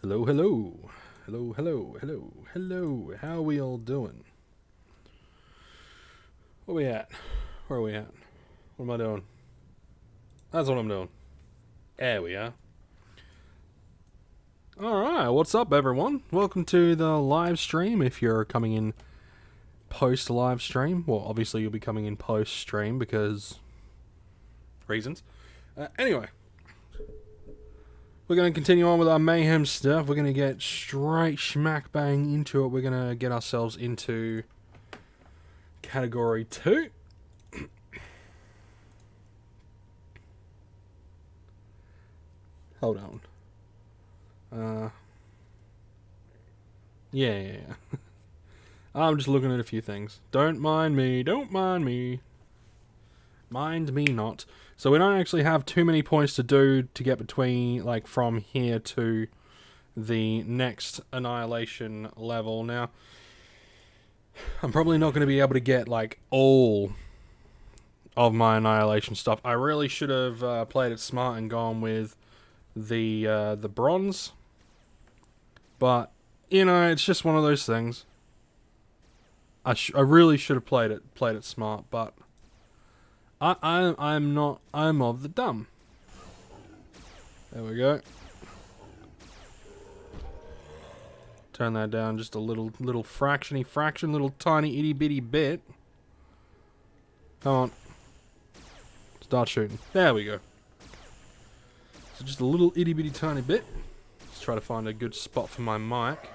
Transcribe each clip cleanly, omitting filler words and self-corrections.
Hello, hello. Hello, hello, hello, hello. How are we all doing? Where we at? Where are we at? What am I doing? That's what I'm doing. There we are. Alright, what's up everyone? Welcome to the live stream if you're coming in post live stream. Well, obviously you'll be coming in post stream because reasons. Anyway, we're going to continue on with our Mayhem stuff. We're going to get straight smack bang into it. We're going to get ourselves into category 2. Hold on. Yeah. I'm just looking at a few things. Don't mind me. Don't mind me. Mind me not. So we don't actually have too many points to do to get between, like, from here to the next Annihilation level. Now, I'm probably not going to be able to get, like, all of my Annihilation stuff. I really should have played it smart and gone with the bronze. But, you know, it's just one of those things. I really should have played it smart, but I'm of the dumb. There we go. Turn that down just a little fraction, little tiny itty bitty bit. Come on. Start shooting. There we go. So just a little itty bitty tiny bit. Let's try to find a good spot for my mic.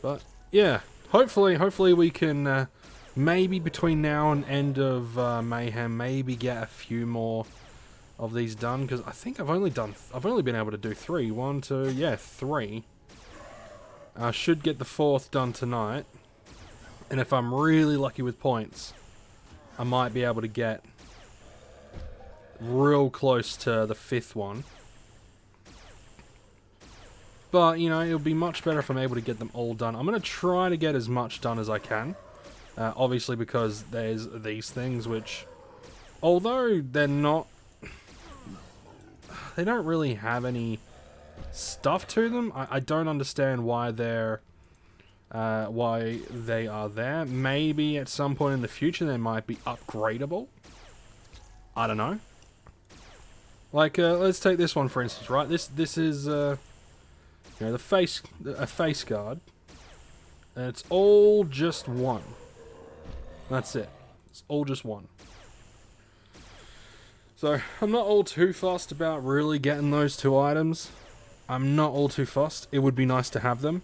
But yeah, hopefully we can maybe between now and end of Mayhem, maybe get a few more of these done, because I think I've only been able to do 3. 1, 2, yeah, 3. I should get the 4th done tonight, and if I'm really lucky with points, I might be able to get real close to the 5th one. But, you know, it'll be much better if I'm able to get them all done. I'm going to try to get as much done as I can. Obviously, because there's these things which, although they're not, they don't really have any stuff to them. I don't understand why they are there. Maybe at some point in the future they might be upgradable. I don't know. Like, let's take this one for instance, right? This is you know, a face guard, and it's all just one. That's it. It's all just one. So, I'm not all too fussed about really getting those 2 items. I'm not all too fussed. It would be nice to have them.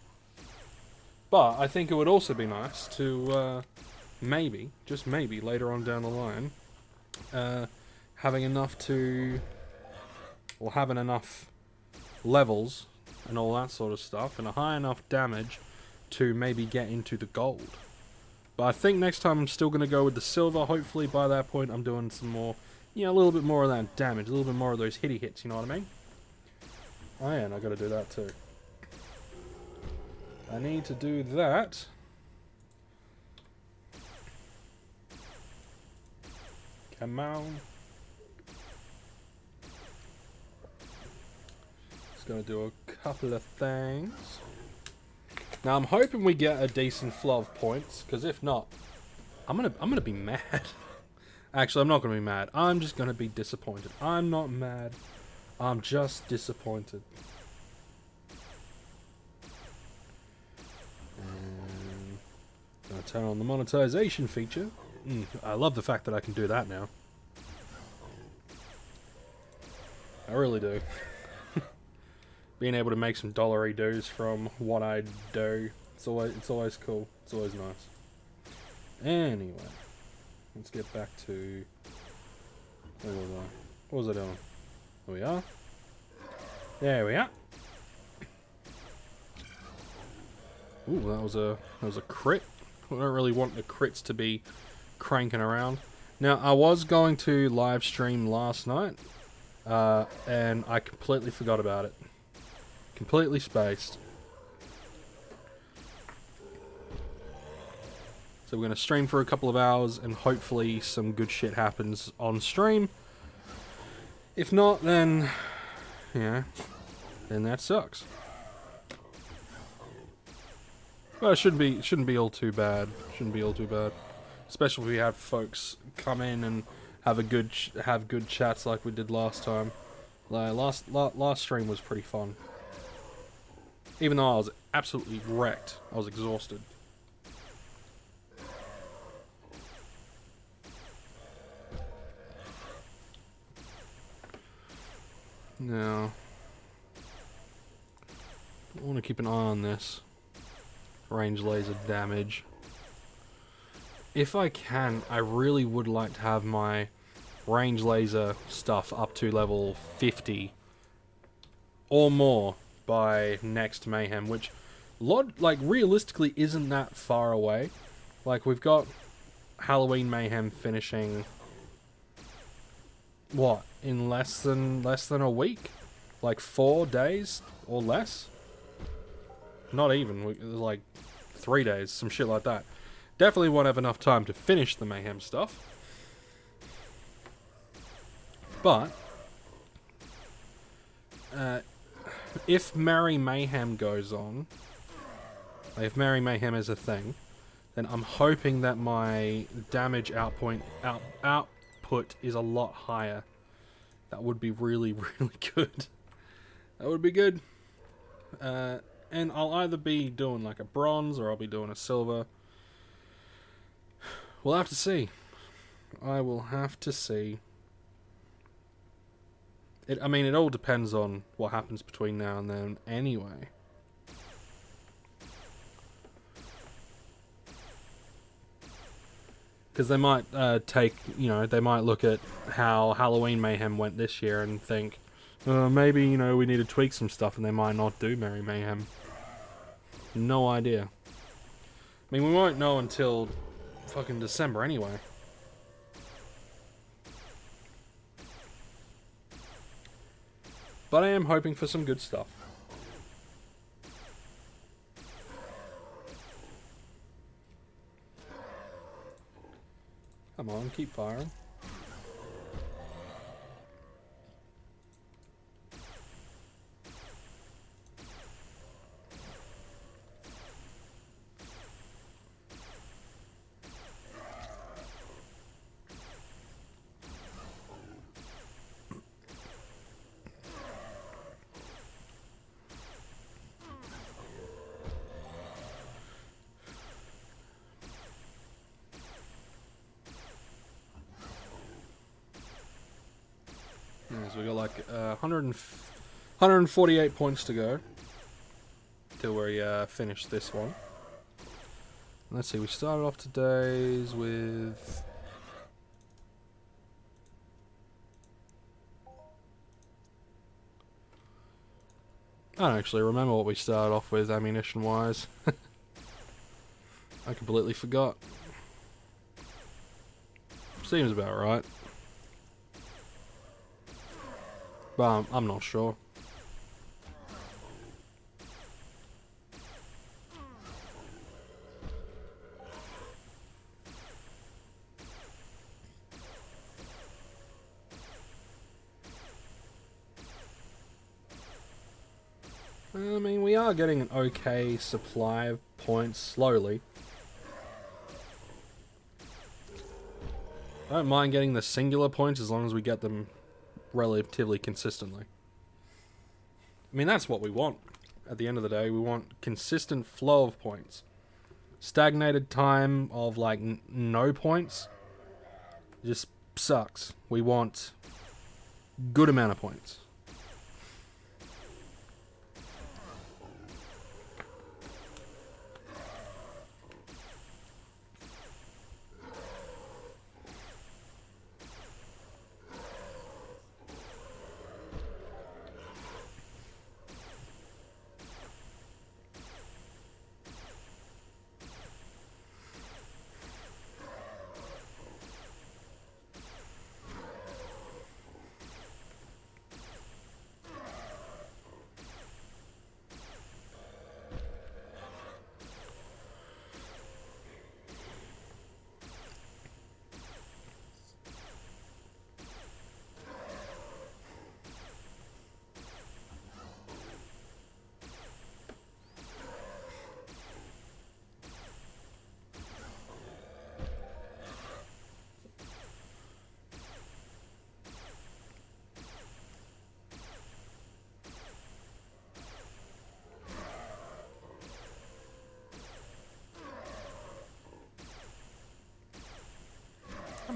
But, I think it would also be nice to, maybe, just maybe, later on down the line, having enough levels and all that sort of stuff, and a high enough damage to maybe get into the gold. But I think next time I'm still going to go with the silver. Hopefully by that point I'm doing some more, you know, a little bit more of that damage, a little bit more of those hitty hits, you know what I mean? Oh yeah, and I got to do that too. I need to do that. Come on. Just going to do a couple of things. Now I'm hoping we get a decent flow of points, because if not, I'm gonna be mad. Actually, I'm not gonna be mad. I'm just gonna be disappointed. I'm not mad. I'm just disappointed. And gonna turn on the monetization feature. I love the fact that I can do that now. I really do. Being able to make some dollary doos from what I do, it's always cool. It's always nice. Anyway, let's get back to what was I doing? There we are. There we are. Ooh, that was a crit. I don't really want the crits to be cranking around. Now I was going to live stream last night, and I completely forgot about it. Completely spaced. So we're going to stream for a couple of hours and hopefully some good shit happens on stream. If not, then, you know, then that sucks. Well, it shouldn't be all too bad. Shouldn't be all too bad, especially if we have folks come in and have good chats like we did last time. Like last stream was pretty fun. Even though I was absolutely wrecked, I was exhausted. Now, I want to keep an eye on this range laser damage. If I can, I really would like to have my range laser stuff up to level 50 or more by next Mayhem, which like realistically isn't that far away. Like, we've got Halloween Mayhem finishing what, in less than a week? Like 4 days or less? Not even, like 3 days, some shit like that. Definitely won't have enough time to finish the Mayhem stuff. But if Merry Mayhem goes on, like if Merry Mayhem is a thing, then I'm hoping that my damage output is a lot higher. That would be really, really good. That would be good. And I'll either be doing like a bronze or I'll be doing a silver. We'll have to see. I will have to see. I mean, it all depends on what happens between now and then anyway. Because they might they might look at how Halloween Mayhem went this year and think, maybe, we need to tweak some stuff, and they might not do Merry Mayhem. No idea. I mean, we won't know until fucking December anyway. But I am hoping for some good stuff. Come on, keep firing. So we got like 148 points to go till we finish this one. Let's see, we started off today's with I don't actually remember what we started off with ammunition wise. I completely forgot. Seems about right. But I'm not sure. I mean, we are getting an okay supply of points slowly. I don't mind getting the singular points as long as we get them relatively consistently. I mean, that's what we want. At the end of the day, we want consistent flow of points. Stagnated time of like no points just sucks. We want good amount of points.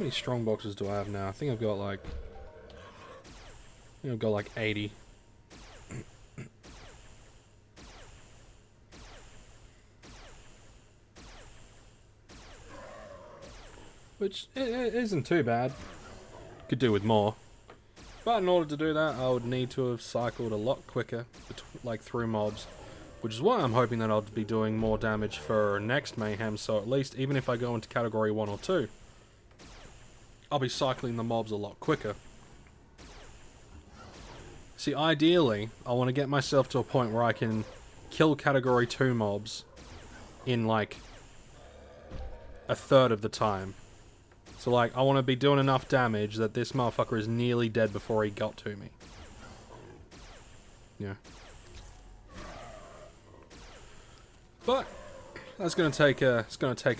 many strong boxes do I have now? I think I've got like 80. Which it isn't too bad. Could do with more. But in order to do that, I would need to have cycled a lot quicker, like through mobs. Which is why I'm hoping that I'll be doing more damage for next Mayhem, so at least even if I go into category 1 or 2, I'll be cycling the mobs a lot quicker. See, ideally, I want to get myself to a point where I can kill category 2 mobs in like a third of the time. So like, I want to be doing enough damage that this motherfucker is nearly dead before he got to me. Yeah. But that's gonna take a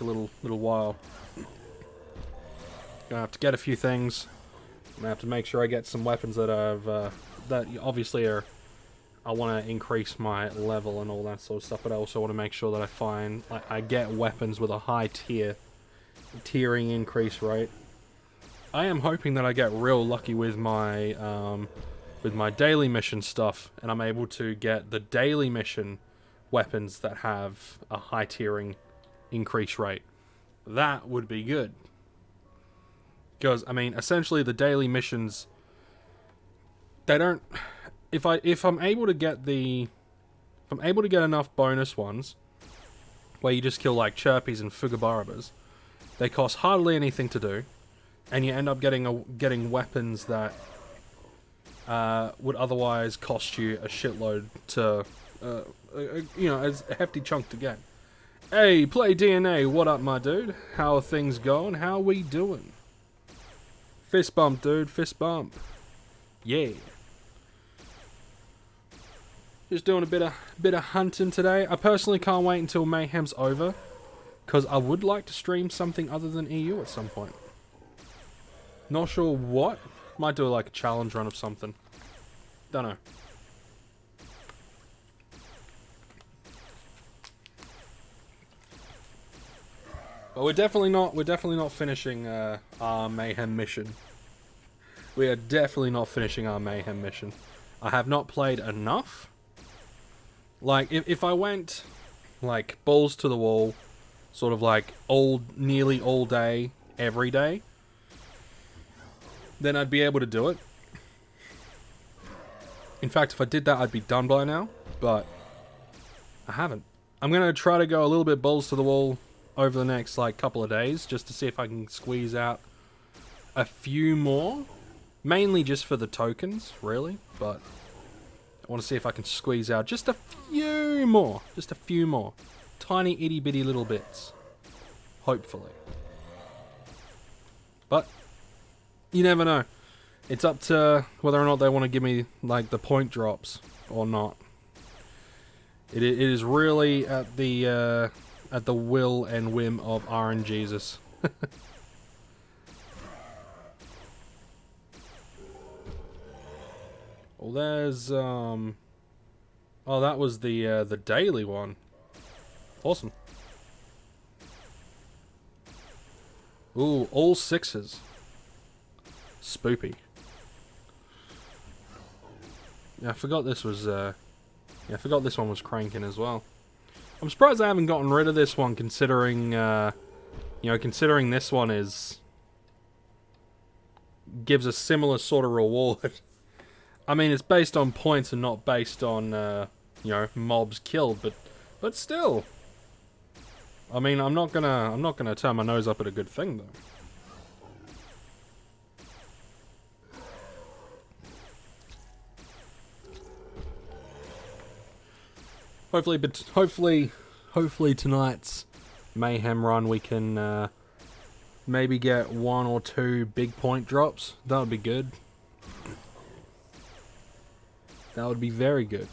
little while. Gonna have to get a few things. I'm gonna have to make sure I get some weapons that I've that obviously are. I want to increase my level and all that sort of stuff, but I also want to make sure that I find I get weapons with a high tiering increase rate. I am hoping that I get real lucky with my daily mission stuff, and I'm able to get the daily mission weapons that have a high tiering increase rate. That would be good. Because, I mean, essentially the daily missions, they don't... If I'm able to get enough bonus ones, where you just kill like Chirpies and Fugabarabas, they cost hardly anything to do, and you end up getting weapons that would otherwise cost you a shitload to, as a hefty chunk to get. Hey, Play DNA, what up, my dude? How are things going? How are we doing? Fist bump, dude, fist bump. Yeah. Just doing a bit of hunting today. I personally can't wait until Mayhem's over, because I would like to stream something other than EU at some point. Not sure what. Might do like a challenge run of something. Don't know. But we're definitely not finishing our Mayhem mission. We are definitely not finishing our Mayhem mission. I have not played enough. Like, if I went, like, balls to the wall, sort of like nearly all day, every day, then I'd be able to do it. In fact, if I did that, I'd be done by now, but I haven't. I'm going to try to go a little bit balls to the wall over the next, like, couple of days, just to see if I can squeeze out a few more. Mainly just for the tokens, really, but I want to see if I can squeeze out just a few more. Just a few more. Tiny itty bitty little bits. Hopefully. But you never know. It's up to whether or not they want to give me like the point drops or not. It is really at the will and whim of RNGesus. Well, there's oh, that was the daily one. Awesome. Ooh, all 6s. Spoopy. Yeah, I forgot this was I forgot this one was cranking as well. I'm surprised I haven't gotten rid of this one, considering considering this one gives a similar sort of reward. I mean, it's based on points and not based on mobs killed, but still. I mean, I'm not gonna turn my nose up at a good thing though. Hopefully tonight's Mayhem run we can maybe get 1 or 2 big point drops. That would be good. That would be very good.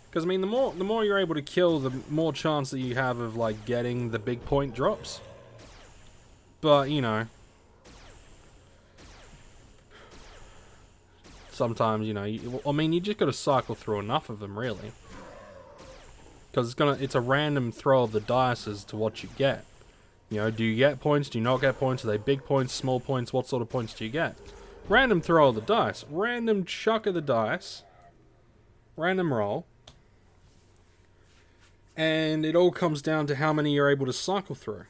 Because I mean, the more you're able to kill, the more chance that you have of like getting the big point drops. But you know, sometimes you just got to cycle through enough of them, really. Because it's a random throw of the dice as to what you get. You know, do you get points? Do you not get points? Are they big points, small points? What sort of points do you get? Random throw of the dice. Random chuck of the dice. Random roll. And it all comes down to how many you're able to cycle through.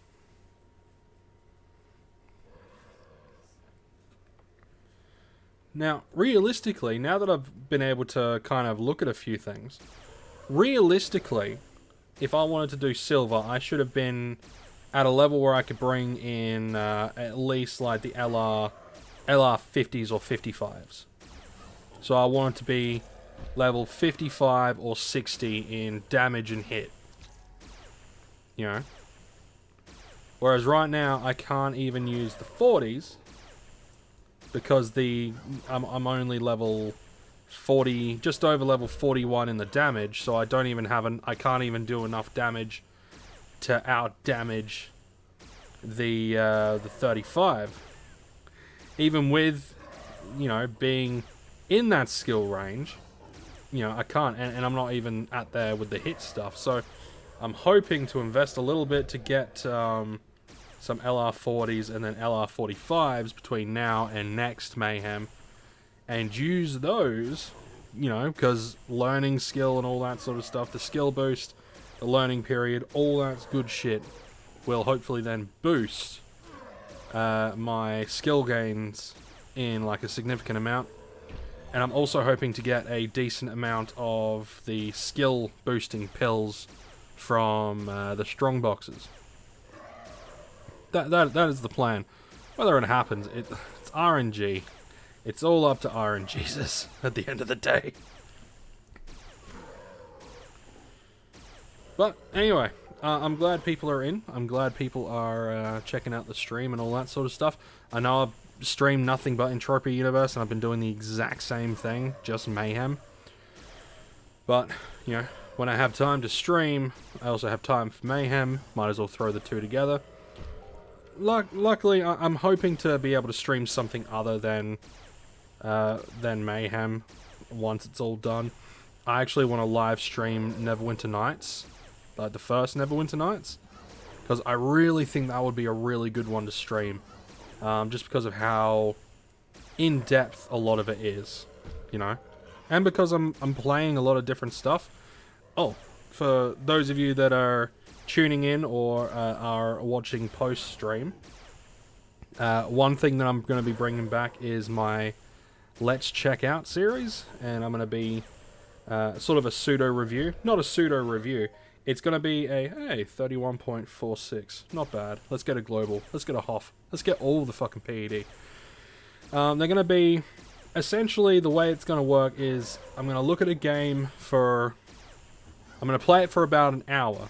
Now, realistically, now that I've been able to kind of look at a few things, realistically, if I wanted to do silver, I should have been at a level where I could bring in at least like the LR 50s or 55s. So I want it to be level 55 or 60 in damage and hit. You know? Whereas right now, I can't even use the 40s because I'm only level 40, just over level 41 in the damage, so I don't even have I can't even do enough damage to out damage the 35. Even with, you know, being in that skill range, you know, I can't, and I'm not even at there with the hit stuff. So I'm hoping to invest a little bit to get some LR40s and then LR45s between now and next Mayhem, and use those, you know, because learning skill and all that sort of stuff, the skill boost, the learning period, all that good shit will hopefully then boost my skill gains in like a significant amount. And I'm also hoping to get a decent amount of the skill boosting pills from the strong boxes. That is the plan. Whether it happens, it's RNG. It's all up to RNGesus at the end of the day. But anyway, I'm glad people are in. I'm glad people are checking out the stream and all that sort of stuff. I know I've streamed nothing but Entropia Universe, and I've been doing the exact same thing, just Mayhem. But, you know, when I have time to stream, I also have time for Mayhem. Might as well throw the two together. Luckily, I'm hoping to be able to stream something other than Mayhem once it's all done. I actually want to live stream Neverwinter Nights, like the first Neverwinter Nights, because I really think that would be a really good one to stream, just because of how in depth a lot of it is, you know, and because I'm playing a lot of different stuff. Oh, for those of you that are tuning in or are watching post stream, one thing that I'm going to be bringing back is my Let's Check Out series, and I'm going to be sort of a pseudo review. Not a pseudo review. It's going to be a, hey, 31.46. Not bad. Let's get a global. Let's get a HOF. Let's get all the fucking PED. They're going to be, essentially the way it's going to work is I'm going to look at a game for, I'm going to play it for about an hour,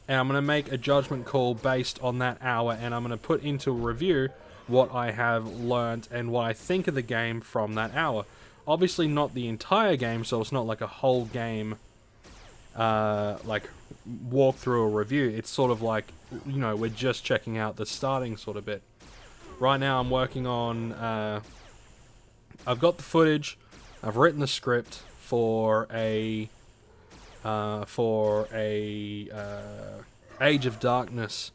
and I'm going to make a judgment call based on that hour, and I'm going to put into a review what I have learnt and what I think of the game from that hour. Obviously not the entire game, so it's not like a whole game, like, walk through a review. It's sort of like, you know, we're just checking out the starting sort of bit. Right now I'm working on, I've got the footage, I've written the script for a Age of Darkness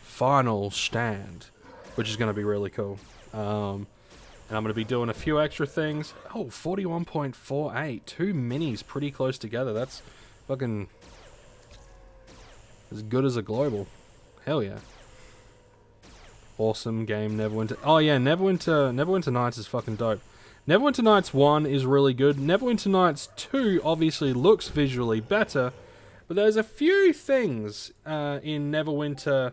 final stand, which is going to be really cool. And I'm going to be doing a few extra things. Oh, 41.48. Two minis pretty close together. That's fucking as good as a global. Hell yeah. Awesome game, Neverwinter. Oh yeah, Neverwinter Nights is fucking dope. Neverwinter Nights 1 is really good. Neverwinter Nights 2 obviously looks visually better, but there's a few things in Neverwinter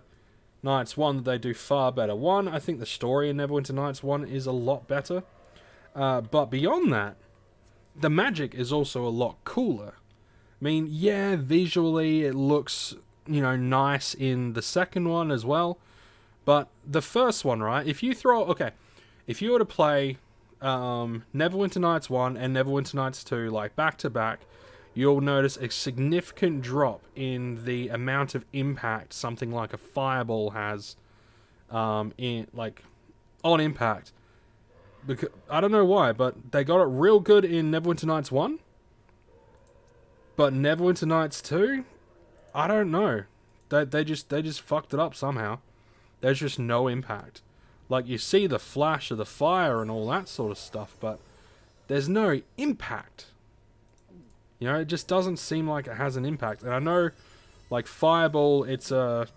Nights 1 that they do far better. One, I think the story in Neverwinter Nights 1 is a lot better. But beyond that, the magic is also a lot cooler. I mean, yeah, visually it looks, you know, nice in the second one as well. But the first one, right? If you were to play Neverwinter Nights 1 and Neverwinter Nights 2, like, back to back, you'll notice a significant drop in the amount of impact something like a fireball has on impact. Because, I don't know why, but they got it real good in Neverwinter Nights 1. But Neverwinter Nights 2, I don't know. They just fucked it up somehow. there's just no impact. Like, you see the flash of the fire and all that sort of stuff, but there's no impact. You know, it just doesn't seem like it has an impact. And I know, like, Fireball, it's a...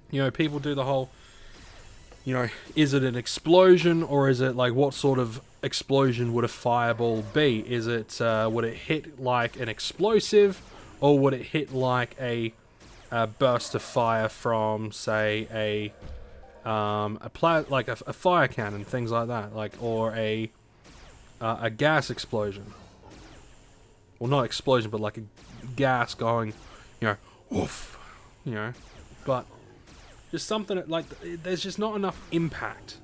You know, people do the whole... You know, is it an explosion, or is it, like, what sort of explosion would a fireball be? Is it, would it hit like an explosive, or would it hit like a burst of fire from, say, a fire cannon, things like that, like, or a gas explosion. Well, not explosion, but like a gas going, you know, woof, you know, but just something that, like, there's just not enough impact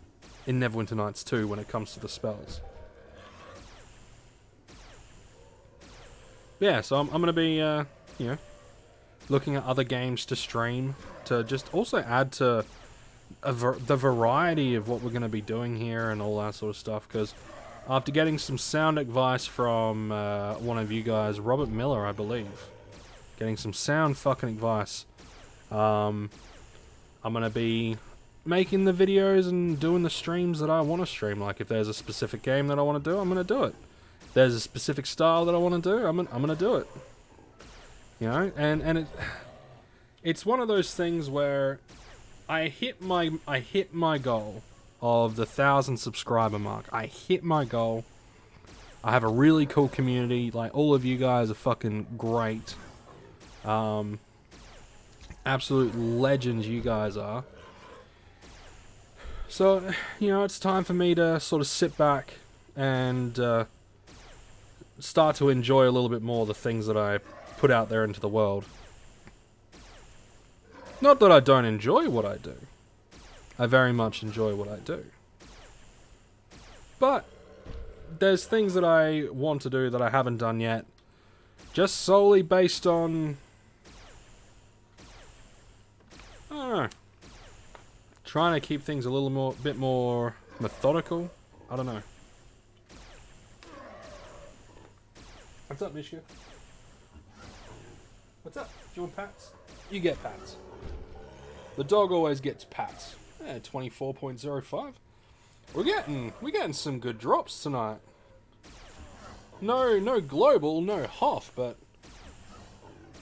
in Neverwinter Nights 2 when it comes to the spells. Yeah, so I'm going to be, you know, looking at other games to stream to just also add to the variety of what we're going to be doing here and all that sort of stuff, because after getting some sound advice from one of you guys, Robert Miller, I believe, getting some sound fucking advice, I'm going to be making the videos and doing the streams that I want to stream. Like, if there's a specific game that I want to do, I'm going to do it. If there's a specific style that I want to do, I'm going to do it. You know, and it's one of those things where I hit my goal of the 1,000 subscriber mark. I hit my goal. I have a really cool community. Like, all of you guys are fucking great. Absolute legends you guys are. So, you know, it's time for me to sort of sit back and start to enjoy a little bit more the things that I put out there into the world. Not that I don't enjoy what I do. I very much enjoy what I do. But there's things that I want to do that I haven't done yet, just solely based on, I don't know, trying to keep things a little bit more methodical. I don't know. What's up, Mishka? What's up? Do you want pats? You get pats. The dog always gets pats. 24.05. We're getting some good drops tonight. No global, no Hoff, but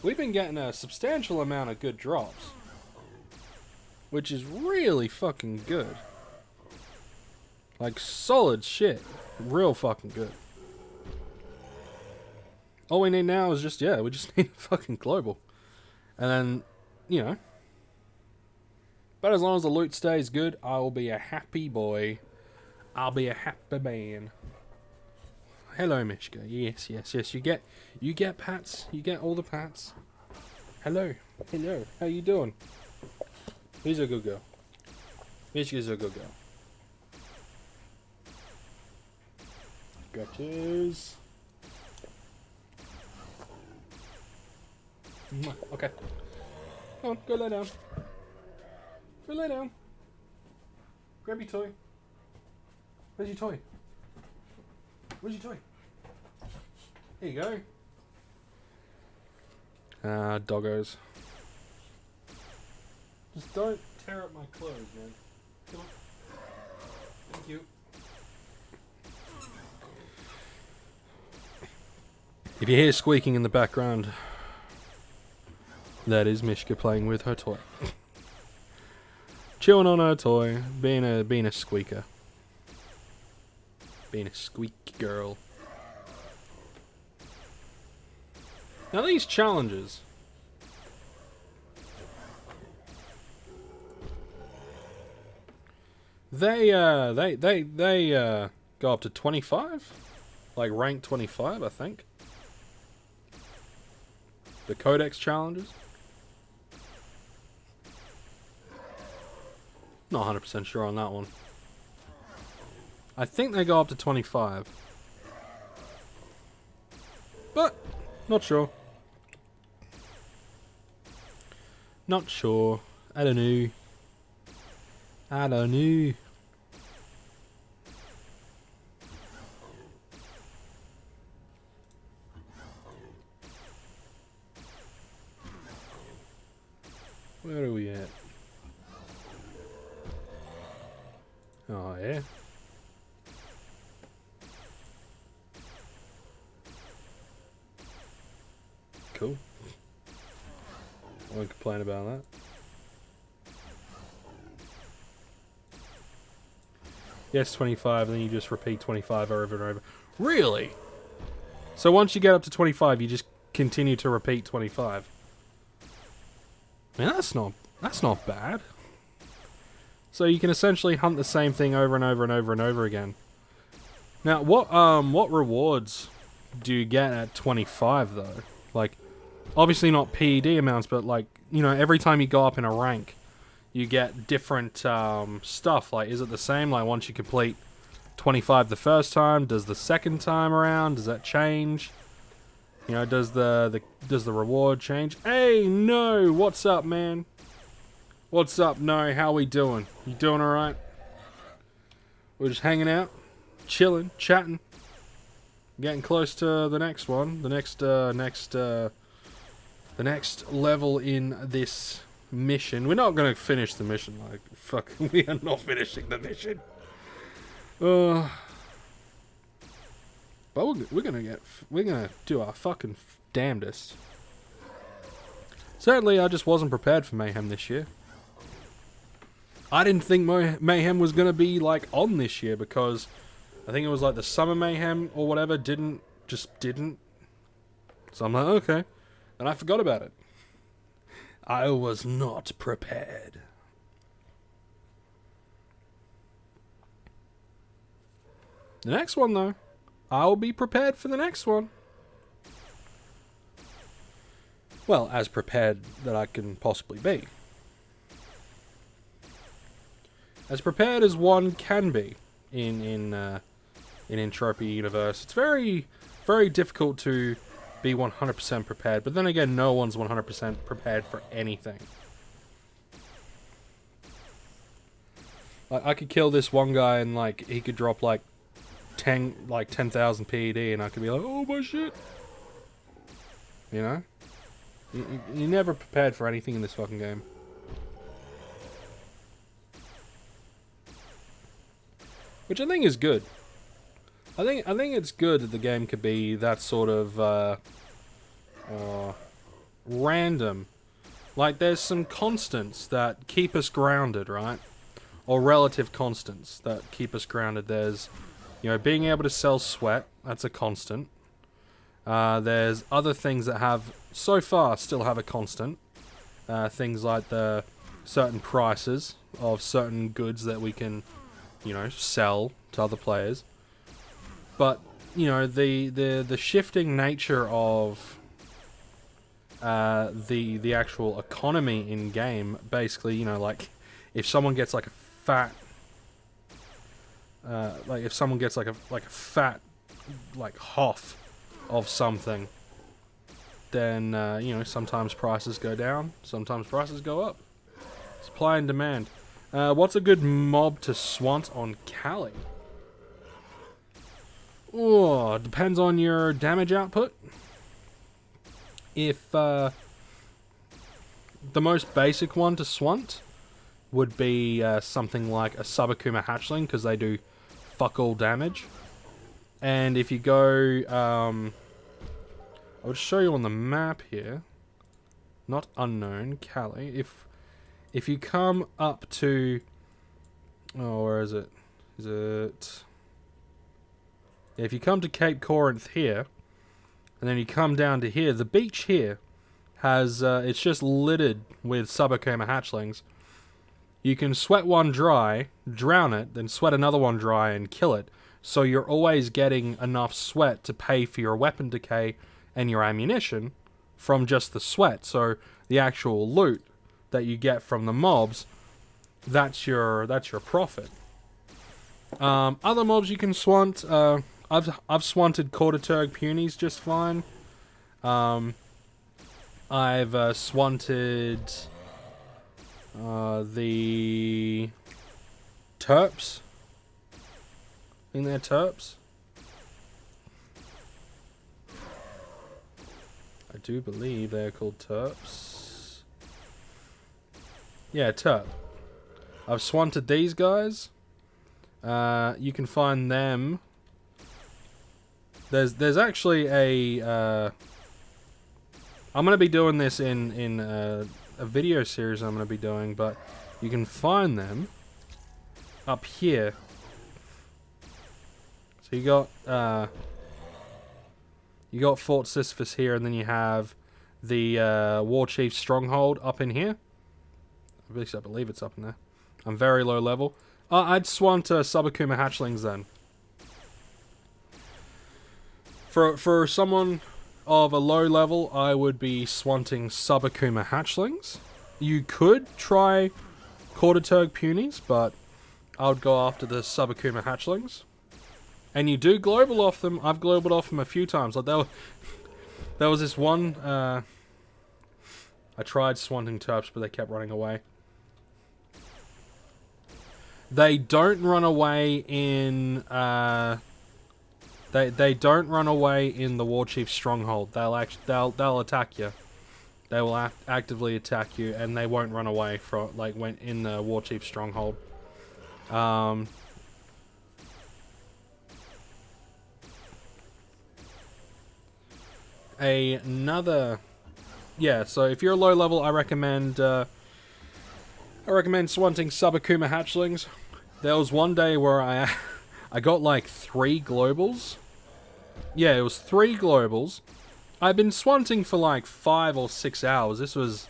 we've been getting a substantial amount of good drops, which is really fucking good. Like, solid shit. Real fucking good. All we need now is just, we just need a fucking global. And then, you know. But as long as the loot stays good, I will be a happy boy. I'll be a happy man. Hello, Mishka. Yes. You get pats. You get all the pats. Hello. How you doing? He's a good girl. Mishka's a good girl. Gotchas. Okay. Come on, go lay down. Go lay down. Grab your toy. Where's your toy? Where's your toy? Here you go. Doggos. Just don't tear up my clothes, man. Come on. Thank you. If you hear squeaking in the background, that is Mishka playing with her toy. Chewing on her toy, being a squeaker. Being a squeaky girl. Now these challenges. They go up to 25? Like rank 25, I think. The Codex challenges. Not 100% sure on that one. I think they go up to 25. But, not sure. Not sure. I don't know. Where are we at? Oh, yeah. Cool. I won't complain about that. Yes, 25, and then you just repeat 25 over and over. Really? So once you get up to 25, you just continue to repeat 25. Man, that's not bad. So you can essentially hunt the same thing over and over and over and over again. Now, what rewards do you get at 25 though? Like, obviously not PED amounts, but like, you know, every time you go up in a rank, you get different stuff. Like, is it the same? Like, once you complete 25 the first time, does the second time around, does that change? You know, does the reward change? Hey, no, what's up, man? What's up, no? How we doing? You doing all right? We're just hanging out, chilling, chatting, getting close to the next one, the next level in this mission. We're not gonna finish the mission, like, fuck. We are not finishing the mission. But we're gonna do our fucking damnedest. Certainly, I just wasn't prepared for Mayhem this year. I didn't think Mayhem was gonna be like on this year because I think it was like the summer Mayhem or whatever just didn't. So I'm like, okay, and I forgot about it. I was not prepared. The next one, though, I'll be prepared for the next one. Well, as prepared that I can possibly be. As prepared as one can be in Entropia universe. It's very, very difficult to be 100% prepared, but then again, no one's 100% prepared for anything. Like, I could kill this one guy and like he could drop like 10,000 PED, and I could be like, oh my shit. You know, you're never prepared for anything in this fucking game. Which I think is good. I think it's good that the game could be that sort of random. Like, there's some constants that keep us grounded, right? Or relative constants that keep us grounded. There's, you know, being able to sell sweat. That's a constant. There's other things that have, so far, still have a constant. Things like the certain prices of certain goods that we can, you know, sell to other players. But, you know, the shifting nature of the actual economy in game, basically, you know, like if someone gets like a fat if someone gets like a fat like hoff of something, then you know, sometimes prices go down, sometimes prices go up. Supply and demand. What's a good mob to swant on Cali? Oh, depends on your damage output. If the most basic one to swant would be something like a Subakuma hatchling, because they do fuck all damage. And if you go, I'll just show you on the map here. Not unknown, Cali. If you come up to, oh, where is it? Is it? If you come to Cape Corinth here, and then you come down to here, the beach here has, it's just littered with Subakuma hatchlings. You can sweat one dry, drown it, then sweat another one dry and kill it. So you're always getting enough sweat to pay for your weapon decay and your ammunition from just the sweat. So the actual loot that you get from the mobs, that's your profit. Other mobs you can swant, I've swanted Quarterturg Punies just fine. I've swanted the Terps. I think they're Terps. I do believe they're called Terps. Yeah, Terp. I've swanted these guys. You can find them. There's actually a. I'm gonna be doing this in a video series I'm gonna be doing, but you can find them up here. So you got Fort Sisyphus here, and then you have the War Chief's stronghold up in here. At least I believe it's up in there. I'm very low level. I'd swan to Subakuma hatchlings then. For someone of a low level, I would be swanting Subakuma hatchlings. You could try Quarterturg punies, but I would go after the Subakuma hatchlings. And you do global off them. I've globaled off them a few times. Like there was this one. I tried swanting Terps, but they kept running away. They don't run away in. They don't run away in the War Chief's stronghold. They'll attack you. They will actively attack you, and they won't run away from when in the War Chief's stronghold. Another, yeah. So if you're low level, I recommend swanting Subakuma hatchlings. There was one day where I got like 3 globals. Yeah, it was 3 globals. I've been swanting for like 5 or 6 hours. This was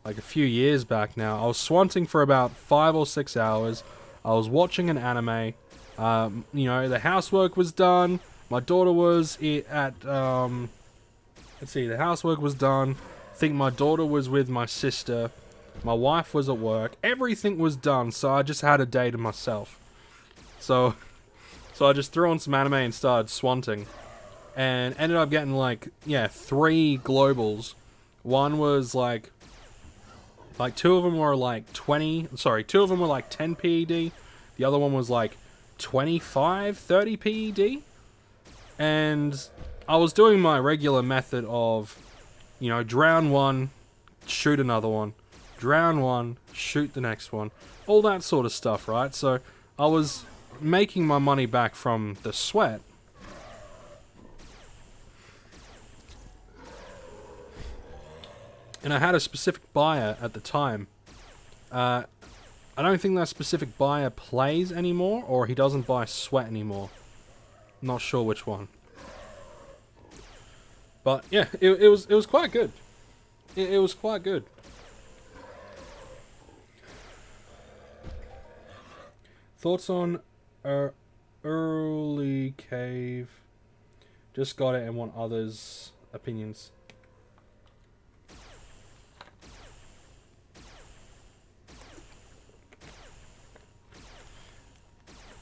like a few years back now. I was swanting for about 5 or 6 hours. I was watching an anime. You know, the housework was done. My daughter was at let's see, the housework was done. I think my daughter was with my sister. My wife was at work. Everything was done, so I just had a day to myself. So I just threw on some anime and started swanting. And ended up getting 3 globals. One was like 2 of them were like 20, sorry, 2 of them were like 10 PED. The other one was like 25, 30 PED. And I was doing my regular method of, you know, drown one, shoot another one. Drown one, shoot the next one. All that sort of stuff, right? So I was making my money back from the sweat. And I had a specific buyer at the time. I don't think that specific buyer plays anymore, or he doesn't buy sweat anymore. Not sure which one. But yeah, it was quite good. It was quite good. Thoughts on early cave? Just got it and want others' opinions.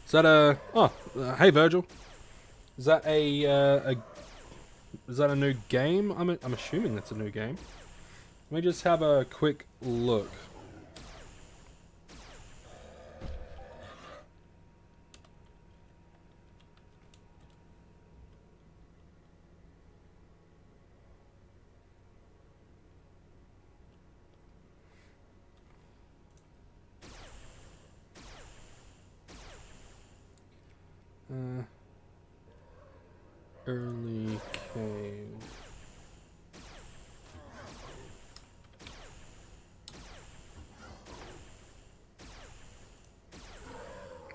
Is that a... Oh, hey Virgil. Is that a new game? I'm assuming that's a new game. Let me just have a quick look. Early cave.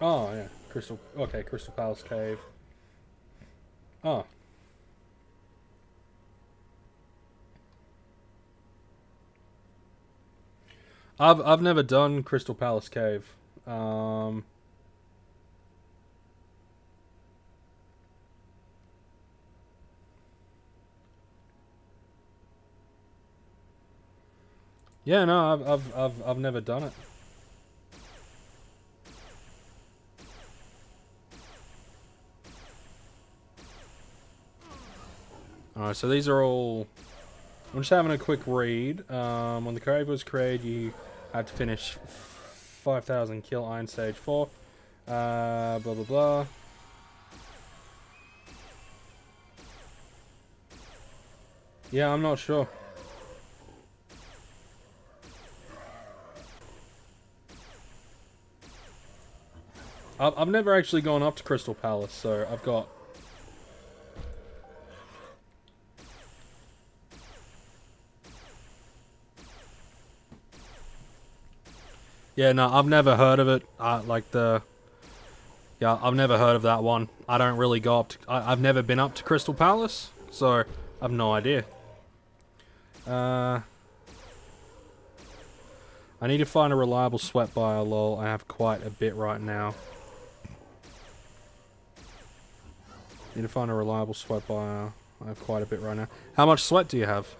Oh yeah, Crystal. Okay, Crystal Palace Cave. Oh. I've never done Crystal Palace Cave. Yeah, no, I've never done it. Alright, so these are all... I'm just having a quick read. When the cave was created, you had to finish 5,000 kill Iron Stage 4. Blah, blah, blah. Yeah, I'm not sure. I've never actually gone up to Crystal Palace, so I've got... Yeah, no, I've never heard of it. Yeah, I've never heard of that one. I don't really go up to... I've never been up to Crystal Palace, so I've no idea. I need to find a reliable sweat buyer, lol. I have quite a bit right now. Need to find a reliable sweat buyer. I have quite a bit right now. How much sweat do you have?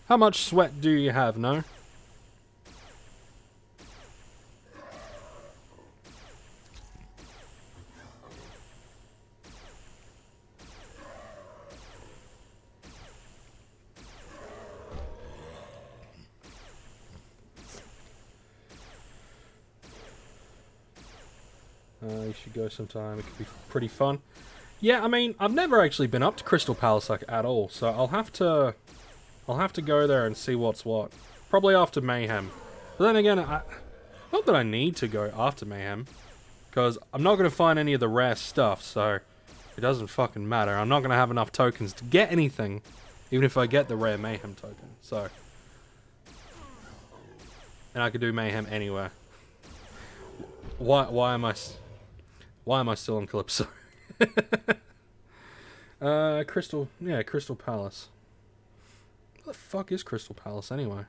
How much sweat do you have, no? You should go sometime. It could be pretty fun. Yeah, I mean, I've never actually been up to Crystal Palace like at all, so I'll have to go there and see what's what. Probably after Mayhem. But then again, not that I need to go after Mayhem, because I'm not going to find any of the rare stuff, so it doesn't fucking matter. I'm not going to have enough tokens to get anything, even if I get the rare Mayhem token. So, and I could do Mayhem anywhere. Why am I still on Calypso? Crystal Palace. What the fuck is Crystal Palace anyway?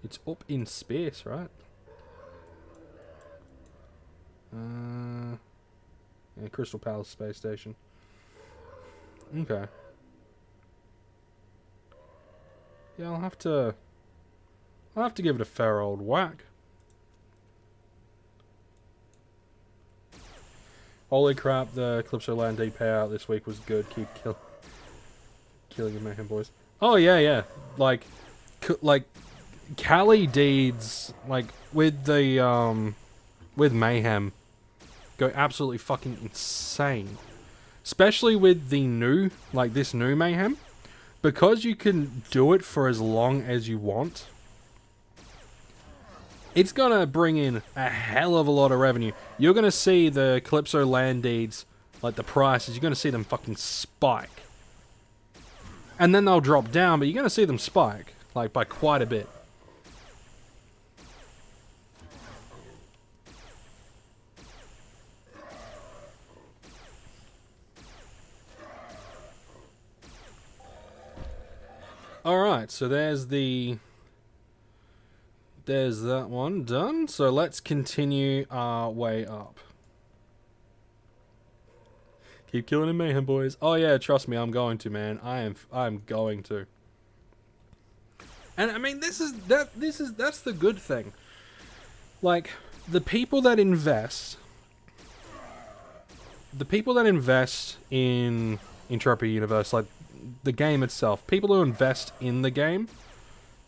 It's up in space, right? Yeah, Crystal Palace space station. Okay. Yeah, I'll have to give it a fair old whack. Holy crap, the Calypso Land D payout this week was good. Keep killing the Mayhem boys. Oh yeah. Like Cali deeds, like with the with Mayhem, go absolutely fucking insane. Especially with the new, like this new Mayhem, because you can do it for as long as you want. It's gonna bring in a hell of a lot of revenue. You're gonna see the Calypso land deeds, like the prices, you're gonna see them fucking spike. And then they'll drop down, but you're gonna see them spike, like by quite a bit. Alright, so there's that one done. So let's continue our way up. Keep killing the Mayhem boys. Oh yeah, trust me, I'm going to, man. I'm going to. And I mean, that's the good thing. Like the people that invest in Entropia Universe, like the game itself, people who invest in the game,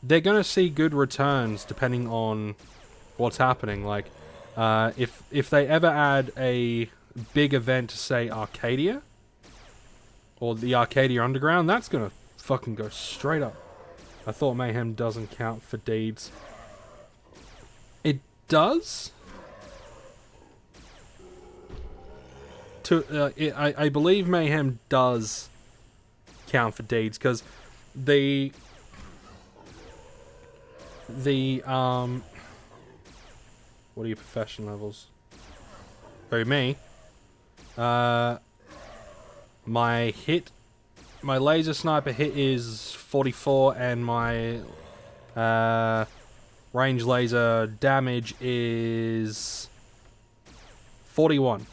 they're going to see good returns depending on what's happening. Like, if they ever add a big event to, say, Arcadia, or the Arcadia Underground, that's going to fucking go straight up. I thought Mayhem doesn't count for deeds. It does? I believe Mayhem does count for deeds, because what are your profession levels? Oh, me. My laser sniper hit is 44, and my range laser damage is 41.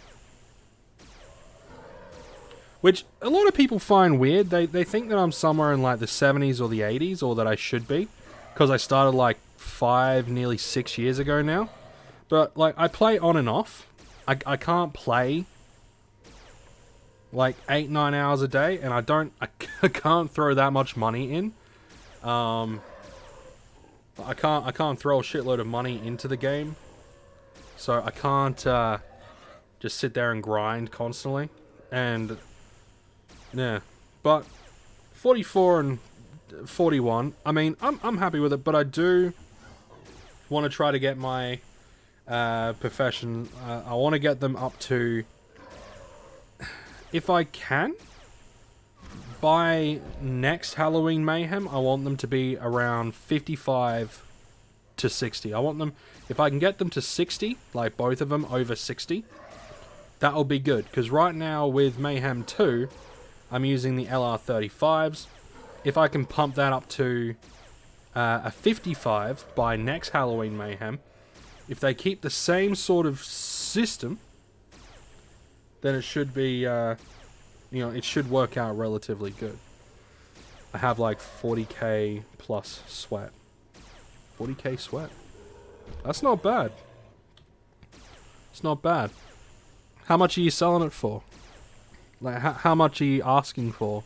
Which a lot of people find weird. They think that I'm somewhere in like the 70s or the 80s, or that I should be. Because I started like 5, nearly 6 years ago now. But like I play on and off. I can't play like 8-9 hours a day, and I can't throw that much money in. I can't throw a shitload of money into the game. So I can't just sit there and grind constantly. And yeah, but 44 and 41. I mean, I'm happy with it, but I do want to try to get my profession. I want to get them up to, if I can, by next Halloween Mayhem, I want them to be around 55 to 60. I want them, if I can get them to 60, like both of them over 60, that'll be good. Because right now with Mayhem 2, I'm using the LR35s. If I can pump that up to a 55 by next Halloween Mayhem, if they keep the same sort of system, then it should be, it should work out relatively good. I have like 40k plus sweat. 40k sweat. That's not bad. It's not bad. How much are you selling it for? Like, how much are you asking for?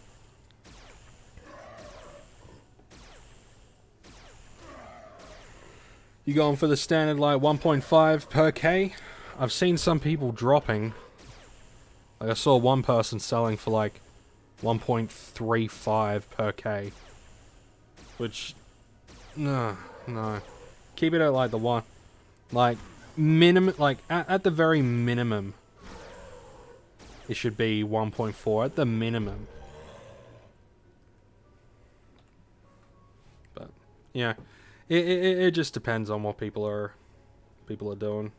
You going for the standard, like, 1.5 per K? I've seen some people dropping. Like, I saw one person selling for, like, 1.35 per K. Which, no. Keep it at, like, the one. Like, minimum, like, at the very minimum, it should be 1.4 at the minimum. But, yeah. It just depends on what people are doing.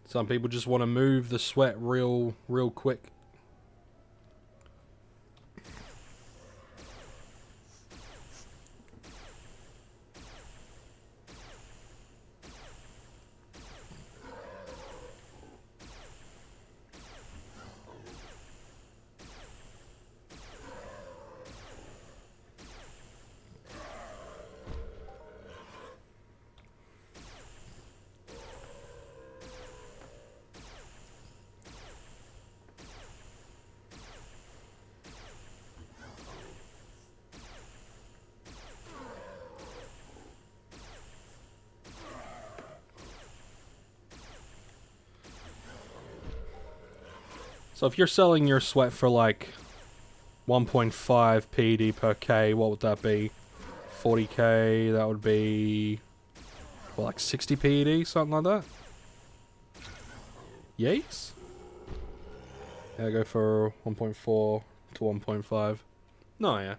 Some people just want to move the sweat real quick. So if you're selling your sweat for like 1.5 PD per K, what would that be? 40k, that would be, well, like 60 PD, something like that? Yes? Yeah, go for 1.4 to 1.5. No, yeah.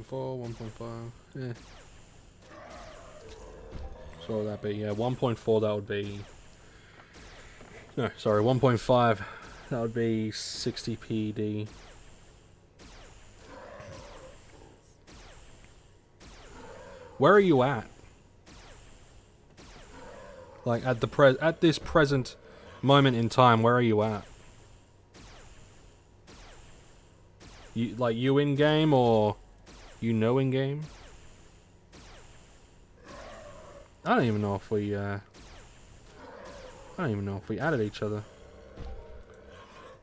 Four, 1.5, yeah. So what would that be? Yeah, 1.4, that would be... No, sorry, 1.5, that would be 60 PD. Where are you at? Like, at this present moment in time, where are you at? You in-game, or... You know in game? I don't even know if we added each other.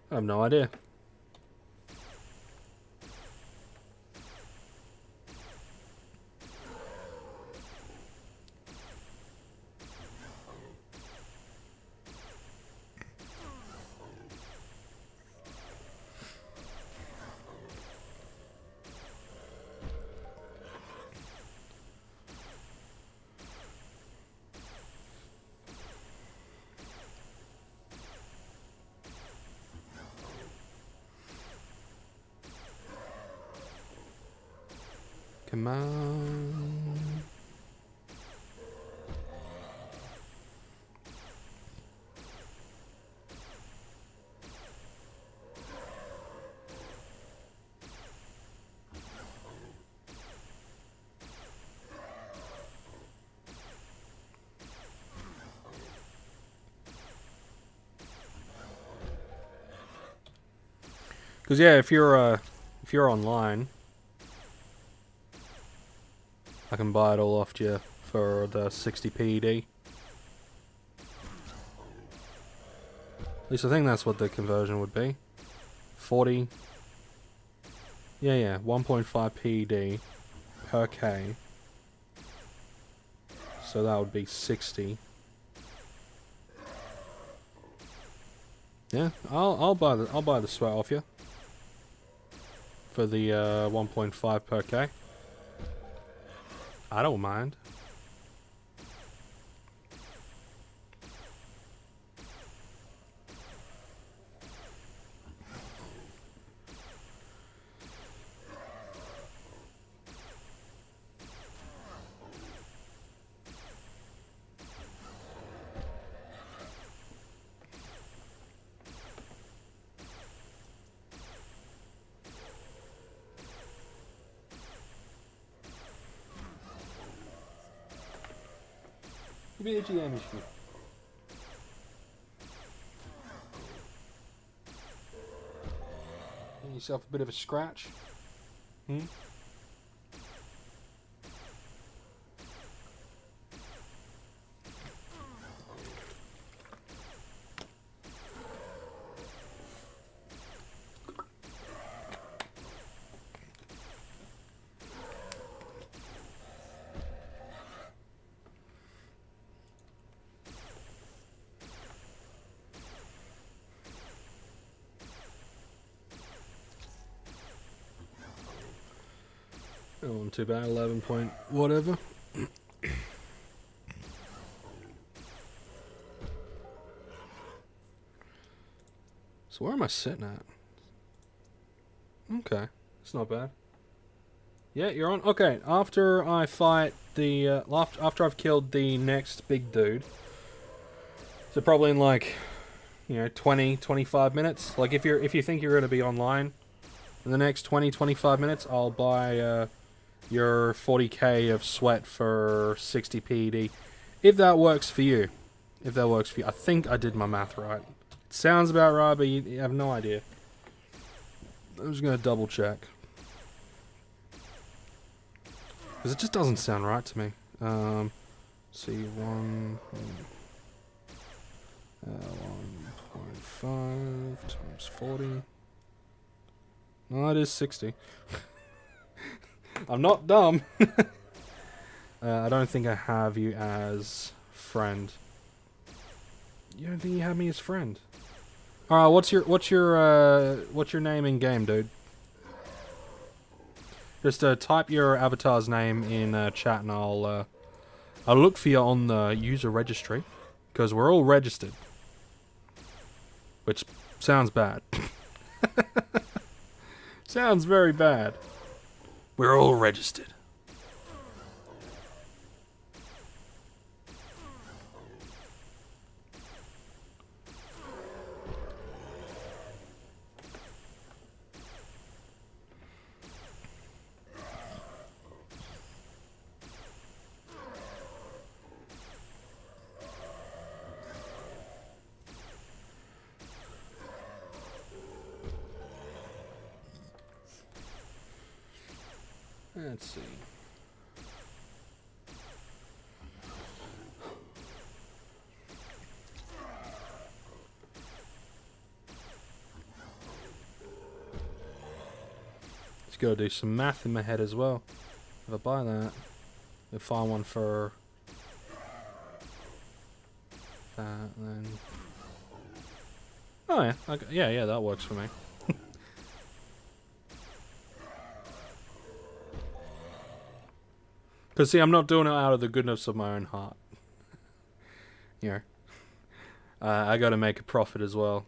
I have no idea. Come on. Because yeah, if you're online, I can buy it all off you for the 60 PED. At least I think that's what the conversion would be. 40. Yeah, 1.5 PED per K. So that would be 60. Yeah, I'll buy the sweat off you for the 1.5 per K. I don't mind. Bir yemiş mi? Get yourself a bit of a scratch. Hmm? Oh, not too bad. 11 point whatever. So where am I sitting at? Okay, it's not bad. Yeah, you're on. Okay, after I fight the after I've killed the next big dude, so probably in like, 20, 25 minutes. Like if you think you're going to be online in the next 20, 25 minutes, I'll buy your 40k of sweat for 60 PED. If that works for you. If that works for you. I think I did my math right. It sounds about right, but you have no idea. I'm just going to double check. Because it just doesn't sound right to me. C1... 1.5 times 40. No, it is 60. I'm not dumb. I don't think I have you as friend. You don't think you have me as friend? All right, what's your name in game, dude? Just type your avatar's name in chat, and I'll look for you on the user registry, because we're all registered, which sounds bad. Sounds very bad. We're all registered. Let's see. Just gotta do some math in my head as well. If I buy that, I'll find one for that, then... Oh yeah, okay. Yeah, that works for me. Because, see, I'm not doing it out of the goodness of my own heart. I gotta make a profit as well.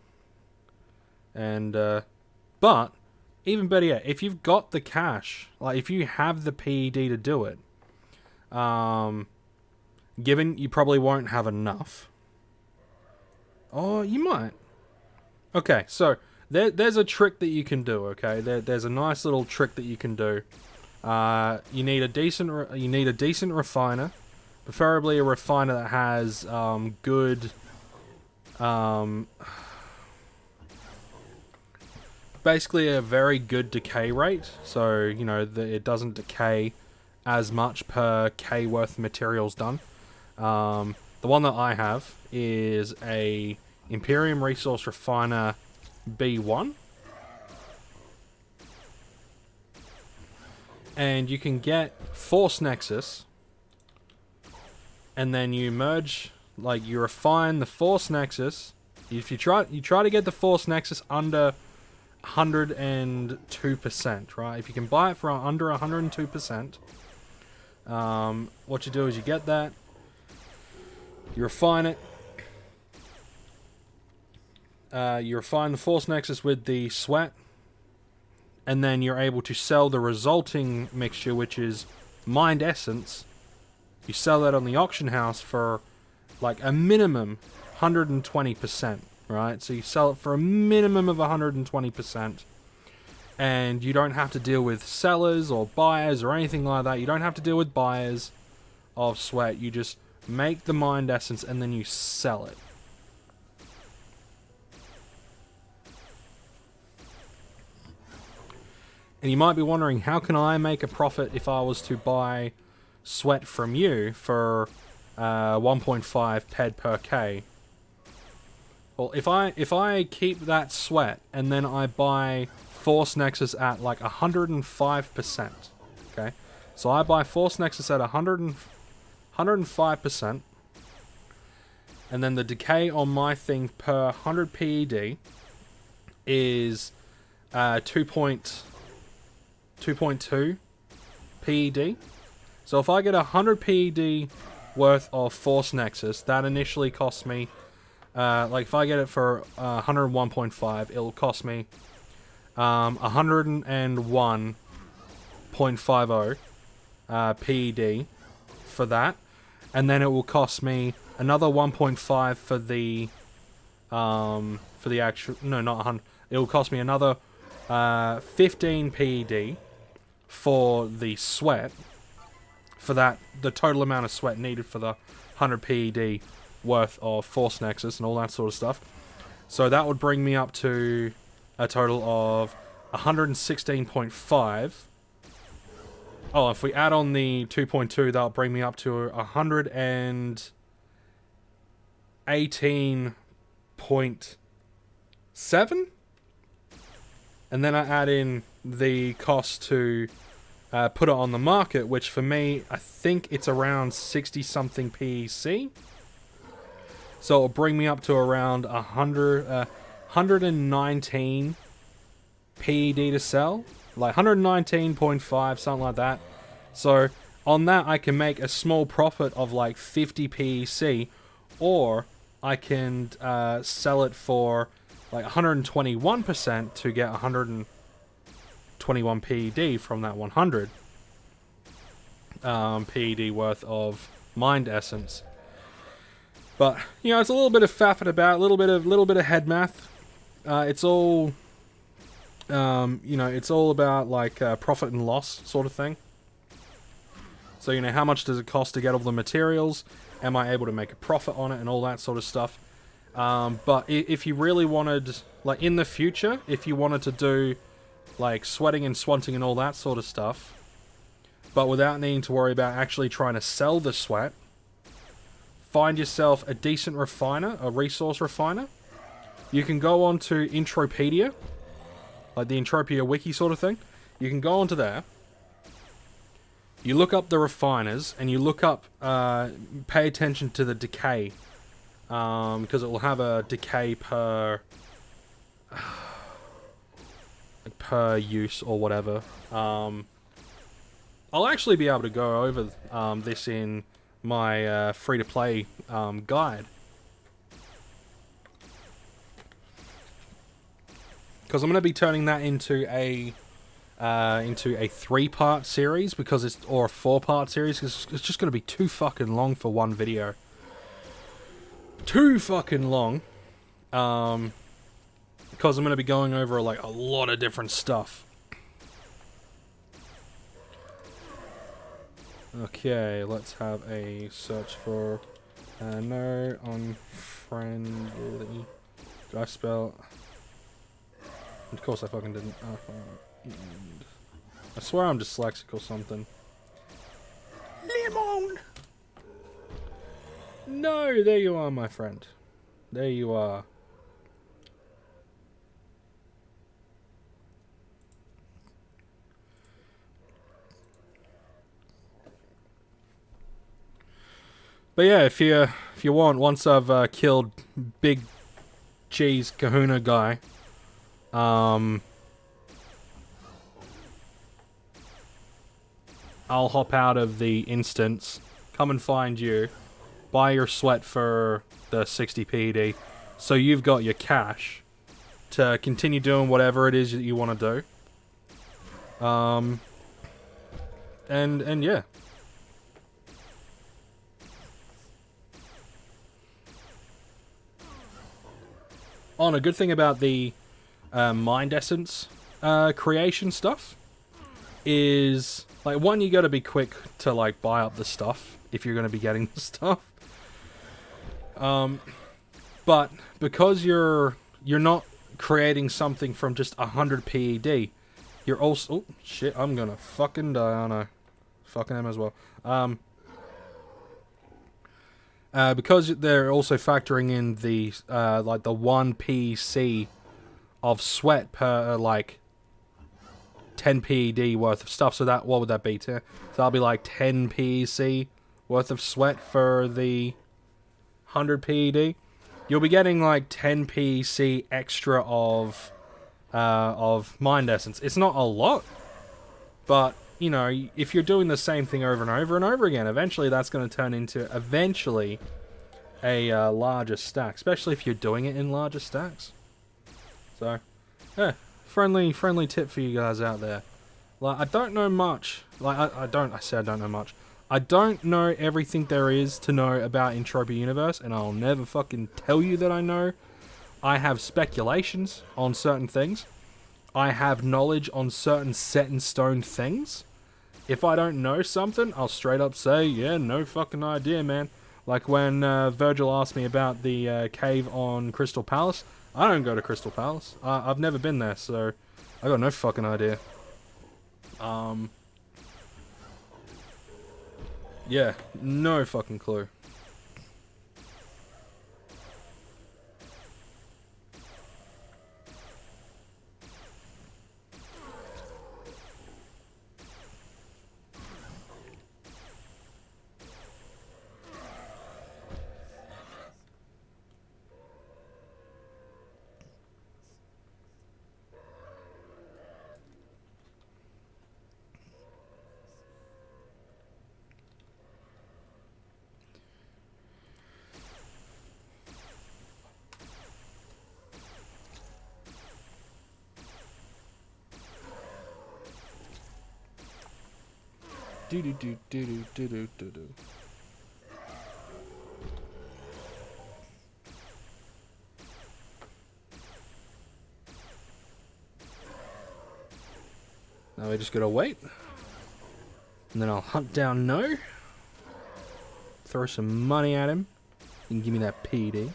And, but, even better yet, if you've got the cash, like, if you have the PED to do it, given you probably won't have enough. Oh, you might. Okay, so, there's a trick that you can do, okay? There's a nice little trick that you can do. You need a decent refiner, preferably a refiner that has good basically a very good decay rate. So, you know, it doesn't decay as much per K worth of materials done. The one that I have is a Imperium Resource Refiner B1. And you can get Force Nexus, and then you merge, like, you refine the Force Nexus. If you try to get the Force Nexus under 102%, right? If you can buy it for under 102%, what you do is you get that, you refine it, you refine the Force Nexus with the sweat, and then you're able to sell the resulting mixture, which is Mind Essence. You sell that on the auction house for like a minimum 120%, right? So you sell it for a minimum of 120%, and you don't have to deal with sellers or buyers or anything like that. You don't have to deal with buyers of sweat. You just make the Mind Essence and then you sell it. And you might be wondering, how can I make a profit if I was to buy sweat from you for 1.5 ped per K? Well, if I keep that sweat and then I buy Force Nexus at like 105%, okay? So I buy Force Nexus at 105%, and then the decay on my thing per 100 PED is 2.2 PED. So if I get 100 PED worth of Force Nexus, that initially costs me, like if I get it for 101.5, it'll cost me 101.50 PED for that, and then it will cost me another 1.5 for the actual, no, not 100. It will cost me another 15 PED for the sweat, for that, the total amount of sweat needed for the 100 PED worth of Force Nexus and all that sort of stuff. So that would bring me up to a total of 116.5. Oh, if we add on the 2.2, that'll bring me up to 118.7. And then I add in the cost to put it on the market, which for me, I think it's around 60-something PEC. So it'll bring me up to around 119 PED to sell. Like 119.5, something like that. So on that, I can make a small profit of like 50 PEC, or I can sell it for like 121% to get 121 PED from that 100 PED worth of Mind Essence. But you know, it's a little bit of faffing about, a little bit of head math. It's all, you know, it's all about like profit and loss sort of thing. So you know, how much does it cost to get all the materials? Am I able to make a profit on it and all that sort of stuff? But if you really wanted, like in the future, if you wanted to do like sweating and swanting and all that sort of stuff, but without needing to worry about actually trying to sell the sweat, find yourself a decent refiner, a resource refiner. You can go on to Entropia, like the Entropia wiki sort of thing. You can go onto there. You look up the refiners, and you look up, pay attention to the decay. Because it will have a decay per like per use or whatever. I'll actually be able to go over this in my free-to-play guide, because I'm going to be turning that into a 3-part series, because it's, or a 4-part series, because it's just going to be too fucking long for one video. Too fucking long, because I'm going to be going over like a lot of different stuff. Okay, let's have a search for no unfriendly. Do I spell? Of course I fucking didn't. I swear I'm dyslexic or something. Lemon! No, there you are, my friend. There you are. But yeah, if you want, once I've killed Big Cheese Kahuna guy, I'll hop out of the instance, come and find you, buy your sweat for the 60 PD, so you've got your cash to continue doing whatever it is that you want to do. And yeah. Oh, and a good thing about the mind essence creation stuff is, like, one, you gotta be quick to, like, buy up the stuff if you're gonna be getting the stuff. But because you're not creating something from just 100 PED, you're also... Oh, shit, I'm gonna fucking die, aren't I? Fucking am as well. Because they're also factoring in the, like, the 1 PC of sweat per, like, 10 PED worth of stuff. So that, what would that be? So that'll be like 10 PEC worth of sweat for the 100 PED. You'll be getting like 10 PEC extra of mind essence. It's not a lot, but, you know, if you're doing the same thing over and over and over again, eventually that's going to turn into, a larger stack, especially if you're doing it in larger stacks. So, yeah, friendly tip for you guys out there. Like, I don't know much. Like, I don't know much. I don't know everything there is to know about Entropia Universe, and I'll never fucking tell you that I know. I have speculations on certain things. I have knowledge on certain set-in-stone things. If I don't know something, I'll straight up say, yeah, no fucking idea, man. Like when Virgil asked me about the cave on Crystal Palace. I don't go to Crystal Palace. I've never been there, so I got no fucking idea. Yeah, no fucking clue. Do do do do do do do do do. Now we just gotta wait. And then I'll hunt down No. Throw some money at him. He can give me that PD.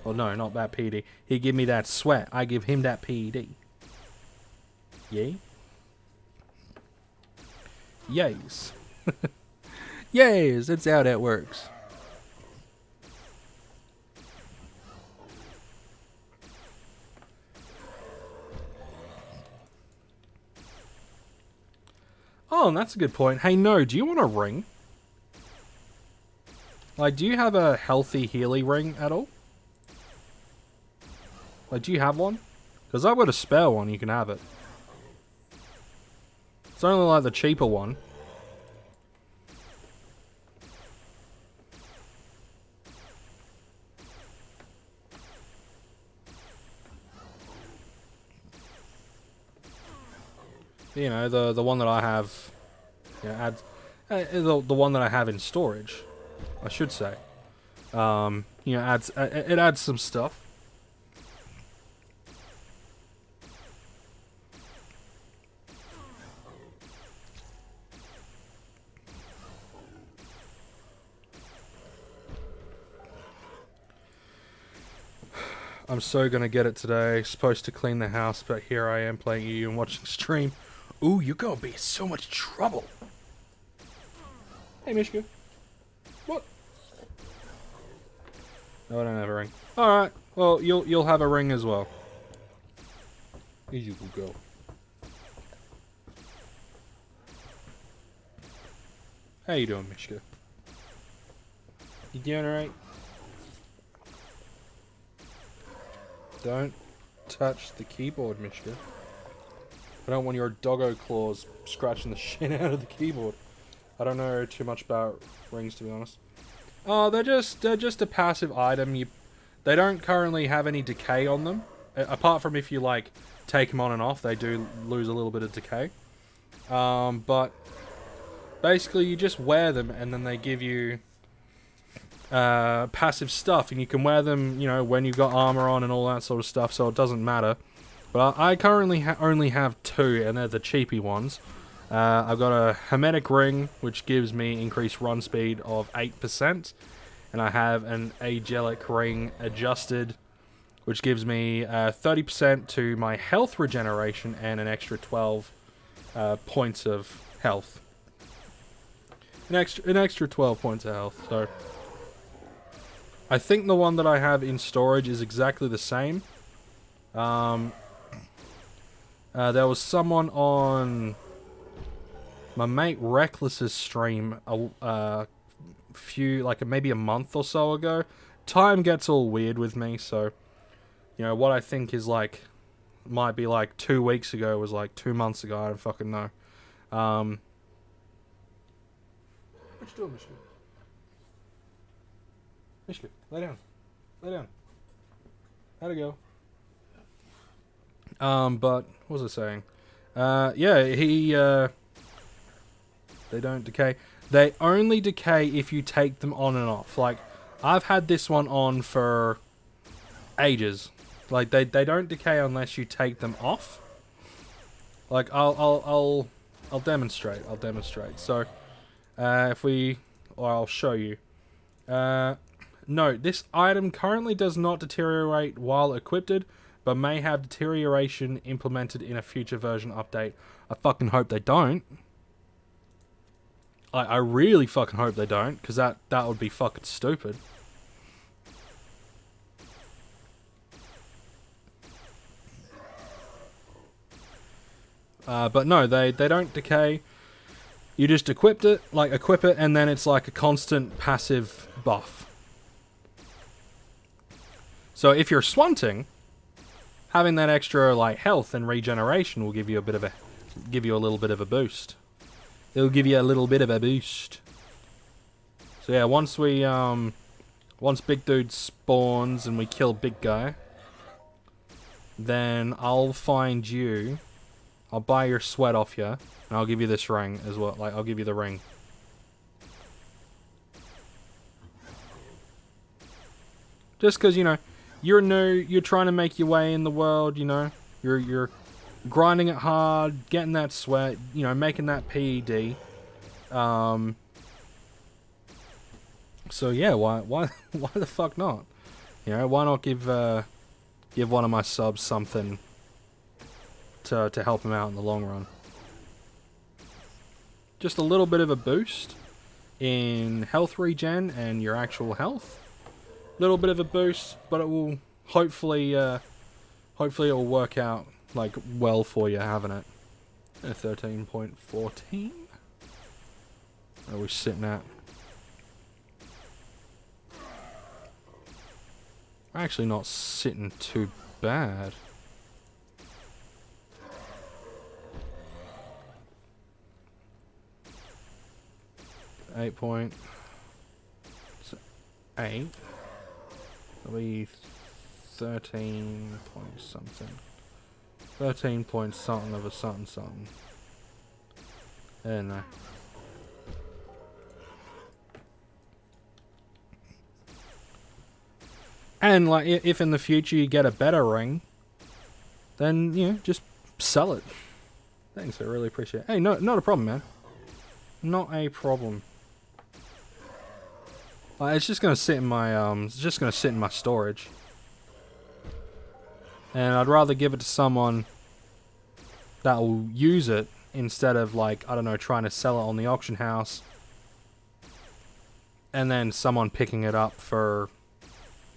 Well, no, not that PD. He give me that sweat. I give him that PD. Yay? Yays. Yays, that's how that works. Oh, and that's a good point. Hey, No, do you want a ring? Like, do you have a healthy Healy ring at all? Like, do you have one? Because I've got a spare one, you can have it. It's only like the cheaper one. You know, the one that I have, you know, adds the one that I have in storage, I should say. You know, it adds some stuff. I'm so gonna get it today. Supposed to clean the house, but here I am playing EU and watching stream. Ooh, you're gonna be in so much trouble. Hey, Mishka. What? No, I don't have a ring. Alright, well, you'll have a ring as well. Here you go. How you doing, Mishka? You doing alright? Don't touch the keyboard, Mishka. I don't want your doggo claws scratching the shit out of the keyboard. I don't know too much about rings, to be honest. Oh, they're just a passive item. They don't currently have any decay on them. Apart from if you, like, take them on and off, they do lose a little bit of decay. But basically you just wear them and then they give you passive stuff. And you can wear them, you know, when you've got armor on and all that sort of stuff, so it doesn't matter. But I currently only have 2, and they're the cheapy ones. I've got a Hermetic Ring, which gives me increased run speed of 8%. And I have an Angelic Ring Adjusted, which gives me 30% to my health regeneration and an extra 12 points of health. An extra 12 points of health, so... I think the one that I have in storage is exactly the same. There was someone on my mate Reckless's stream maybe a month or so ago. Time gets all weird with me, so you know what I think is like might be like 2 weeks ago was like 2 months ago. I don't fucking know. What you doing, Mishka? Mishka, lay down. Lay down. How'd it go? But what was I saying? Yeah, they don't decay. They only decay if you take them on and off. Like, I've had this one on for ages. Like, they don't decay unless you take them off. Like, I'll demonstrate. I'll demonstrate. So, I'll show you. No, this item currently does not deteriorate while equipped, but may have deterioration implemented in a future version update. I fucking hope they don't. I really fucking hope they don't, because that would be fucking stupid. But no, they don't decay. You just equip it, and then it's like a constant passive buff. So if you're swunting, having that extra like health and regeneration will give you a little bit of a boost. It'll give you a little bit of a boost. So yeah, once Big Dude spawns and we kill Big Guy, then I'll find you. I'll buy your sweat off you, and I'll give you this ring as well. Like, I'll give you the ring. Just because, you know, you're new, you're trying to make your way in the world, you know. You're grinding it hard, getting that sweat, you know, making that PED. So yeah, why the fuck not? You know, why not give one of my subs something to help him out in the long run? Just a little bit of a boost in health regen and your actual health. Little bit of a boost, but it will hopefully it will work out like well for you having it. 13.14. Are we sitting at? We're actually not sitting too bad. .8. It'll be 13 point something. 13 point something of a something something. There, no. And like, if in the future you get a better ring, then you know, just sell it. Thanks, I really appreciate it. Hey, no, not a problem, man. Not a problem. It's just gonna sit in my storage. And I'd rather give it to someone that will use it instead of, like, I don't know, trying to sell it on the auction house and then someone picking it up for,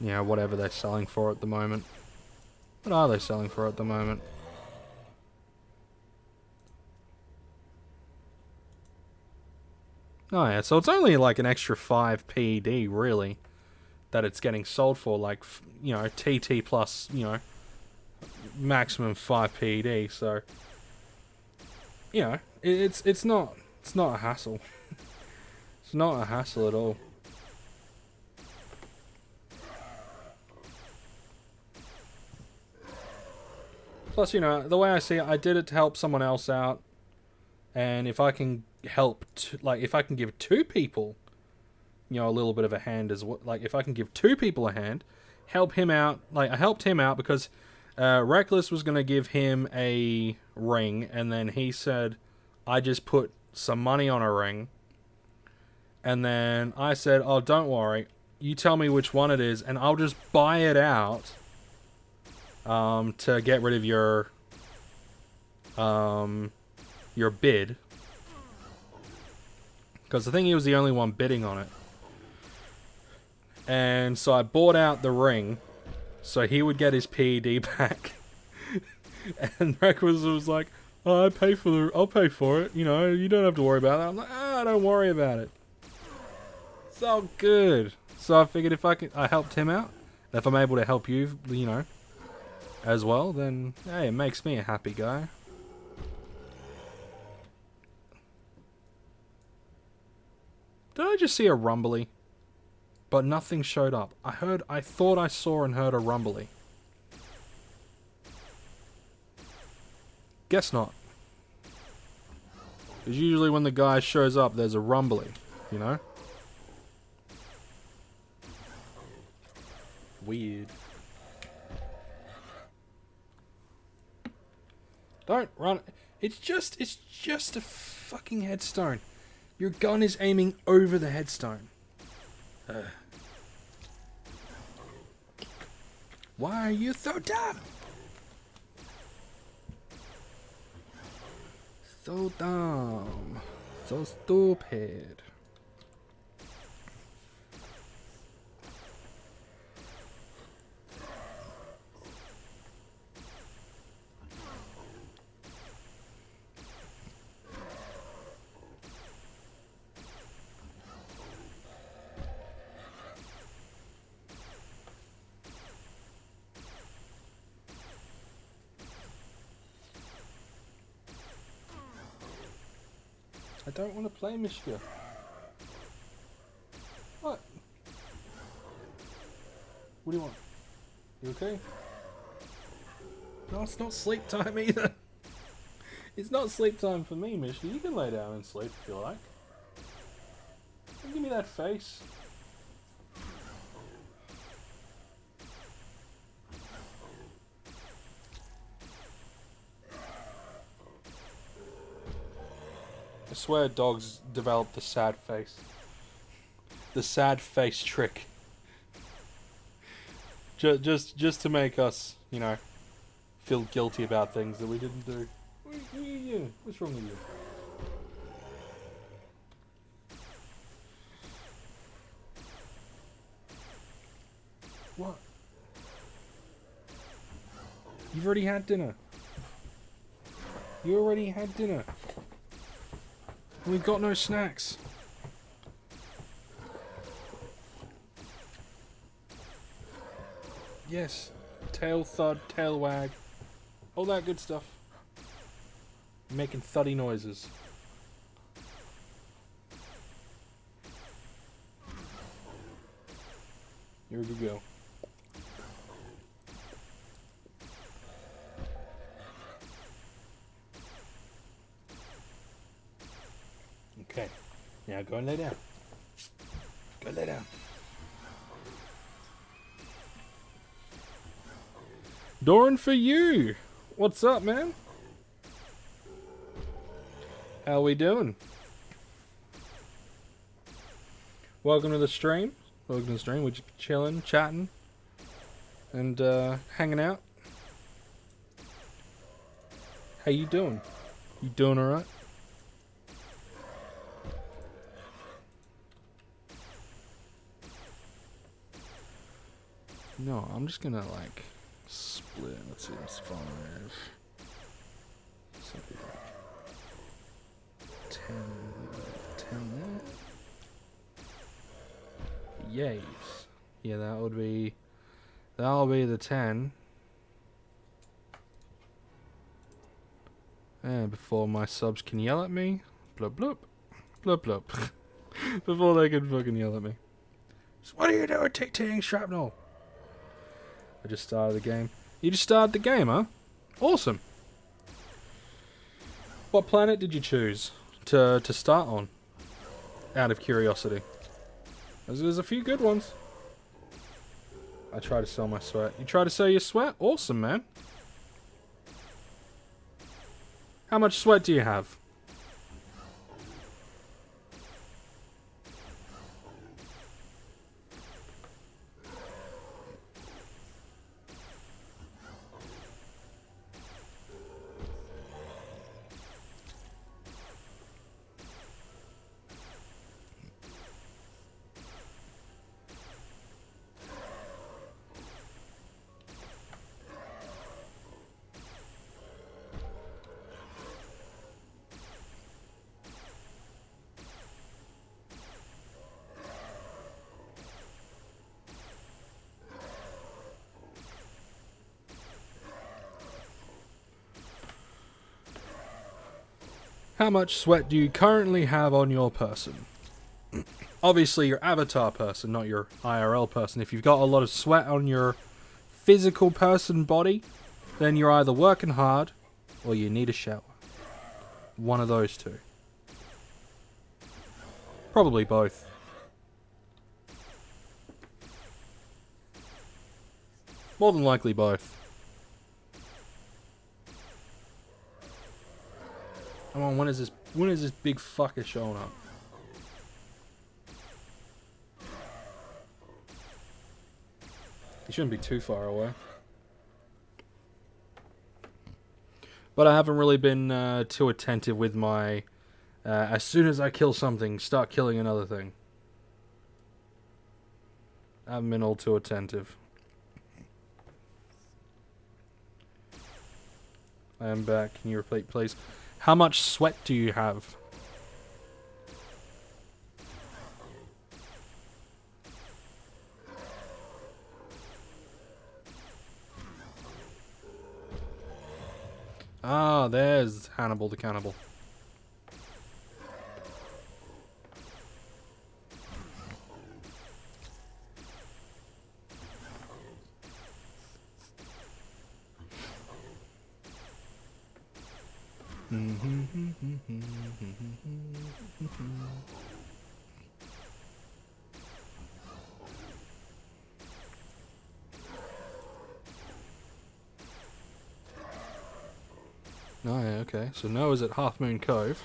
you know, whatever they're selling for at the moment. What are they selling for at the moment? Oh yeah, so it's only like an extra 5 PED, really, that it's getting sold for, like, you know, TT plus, you know, maximum 5 PED, so, you know, it's not a hassle. It's not a hassle at all. Plus, you know, the way I see it, I did it to help someone else out, and if I can help, like, if I can give 2 people, you know, a little bit of a hand as well, like, if I can give 2 people a hand, help him out, like, I helped him out because Reckless was going to give him a ring, and then he said, I just put some money on a ring, and then I said, oh, don't worry, you tell me which one it is, and I'll just buy it out to get rid of your bid. Because I think he was the only one bidding on it. And so I bought out the ring so he would get his PED back. And Reckless was like, oh, I'll pay for it. You know, you don't have to worry about that. I'm like, don't worry about it. It's all good. So I figured if I helped him out. If I'm able to help you, you know, as well, then, hey, it makes me a happy guy. Did I just see a rumbly? But nothing showed up. I thought I saw and heard a rumbly. Guess not. Because usually when the guy shows up, there's a rumbly, you know? Weird. Don't run. It's just a fucking headstone. Your gun is aiming over the headstone. Why are you so dumb? So dumb. So stupid. I don't want to play Mishka. What? What do you want? You okay? No, it's not sleep time either. It's not sleep time for me, Mishka. You can lay down and sleep if you like. Don't give me that face. I swear dogs develop the sad face. The sad face trick. Just to make us, you know, feel guilty about things that we didn't do. What's wrong with you? What? You've already had dinner. You already had dinner. We've got no snacks. Yes. Tail thud, tail wag. All that good stuff. Making thuddy noises. You're a good girl. Okay. Now go and lay down. Go lay down. Doran for you. What's up, man? How we doing? Welcome to the stream. Welcome to the stream. We're just chilling, chatting, and hanging out. How you doing? You doing alright? No, I'm just gonna like split. Let's see, that's 5. So 10 there. Yays. Yeah, that'll be the 10. And before my subs can yell at me, blub blub, blub blub. Before they can fucking yell at me. So what are you doing, tic-ticking shrapnel? I just started the game. You just started the game, huh? Awesome. What planet did you choose to start on? Out of curiosity. There's a few good ones. I try to sell my sweat. You try to sell your sweat? Awesome, man. How much sweat do you have? How much sweat do you currently have on your person? Obviously your avatar person, not your IRL person. If you've got a lot of sweat on your physical person body, then you're either working hard or you need a shower. One of those two. Probably both. More than likely both. Come on, when is this big fucker showing up? He shouldn't be too far away. But I haven't really been too attentive with my... as soon as I kill something, start killing another thing. I haven't been all too attentive. I am back. Can you repeat, please? How much sweat do you have? Ah, there's Hannibal the Cannibal. Oh yeah, okay. So Noah's at Half Moon Cove.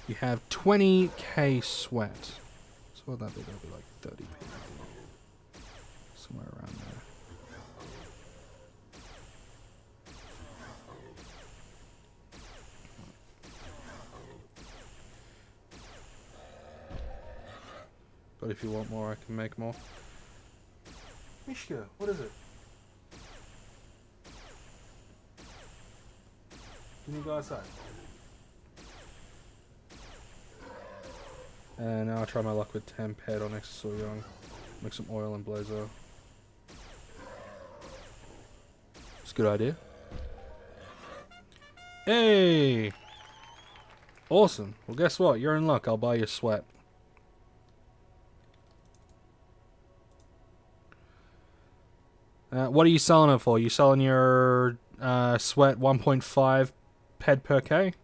You have 20k sweat. So what'd that be? That'll be like 30p. Somewhere around there. But if you want more, I can make more. Mishka, what is it? Can you go outside? And now I'll try my luck with temp head on extra soy young. Make some oil and blazer. It's a good idea. Hey! Awesome. Well, guess what? You're in luck. I'll buy you sweat. What are you selling it for? You selling your sweat 1.5 ped per K?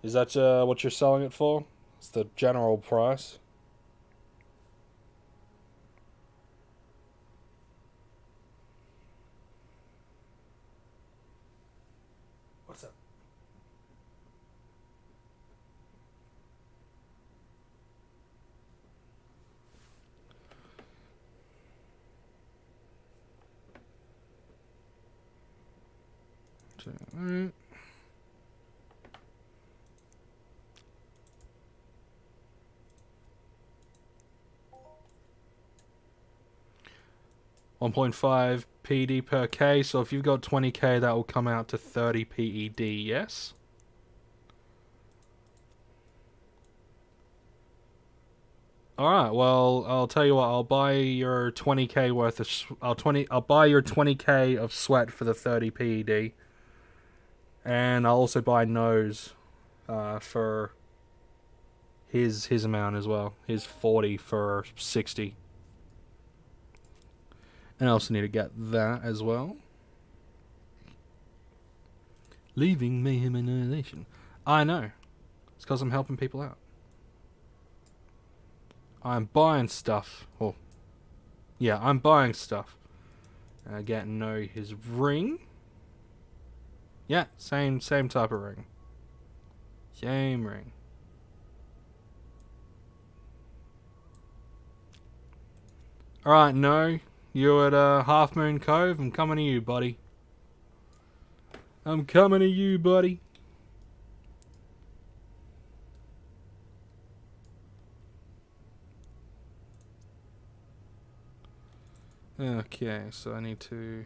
Is that what you're selling it for? It's the general price. What's up? Alright. 1.5 PD per K, so if you've got 20K, that will come out to 30 PED, yes? Alright, well, I'll tell you what, I'll buy your 20K worth of... I'll buy your 20K of sweat for the 30 PED. And I'll also buy nose for his amount as well. His 40 for 60. And I also need to get that as well. Leaving Mayhem Annihilation. I know. It's because I'm helping people out. I'm buying stuff. Oh, yeah, I'm buying stuff. I get to know his ring. Yeah, same type of ring. Same ring. Alright, no. You at Half Moon Cove? I'm coming to you, buddy. I'm coming to you, buddy. Okay, so I need to...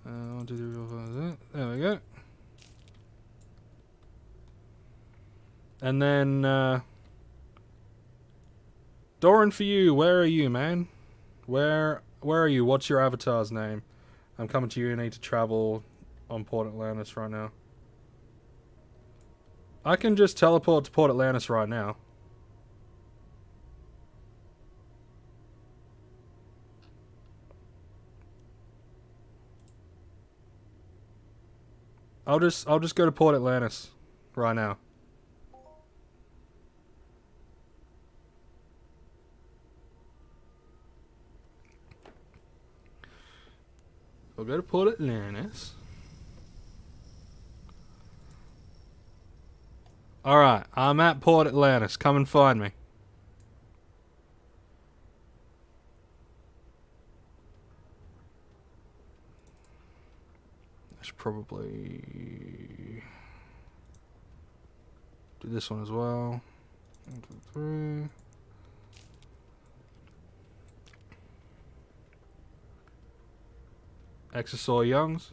1, 2, 3, 4, 5, 6. There we go. And then... Doran, for you, where are you, man? Where are you? What's your avatar's name? I'm coming to you. I need to travel on Port Atlantis right now. I can just teleport to Port Atlantis right now. I'll just go to Port Atlantis right now. I'll go to Port Atlantis. Alright, I'm at Port Atlantis. Come and find me. I should probably do this one as well. 1, 2, 3. Exosaur Youngs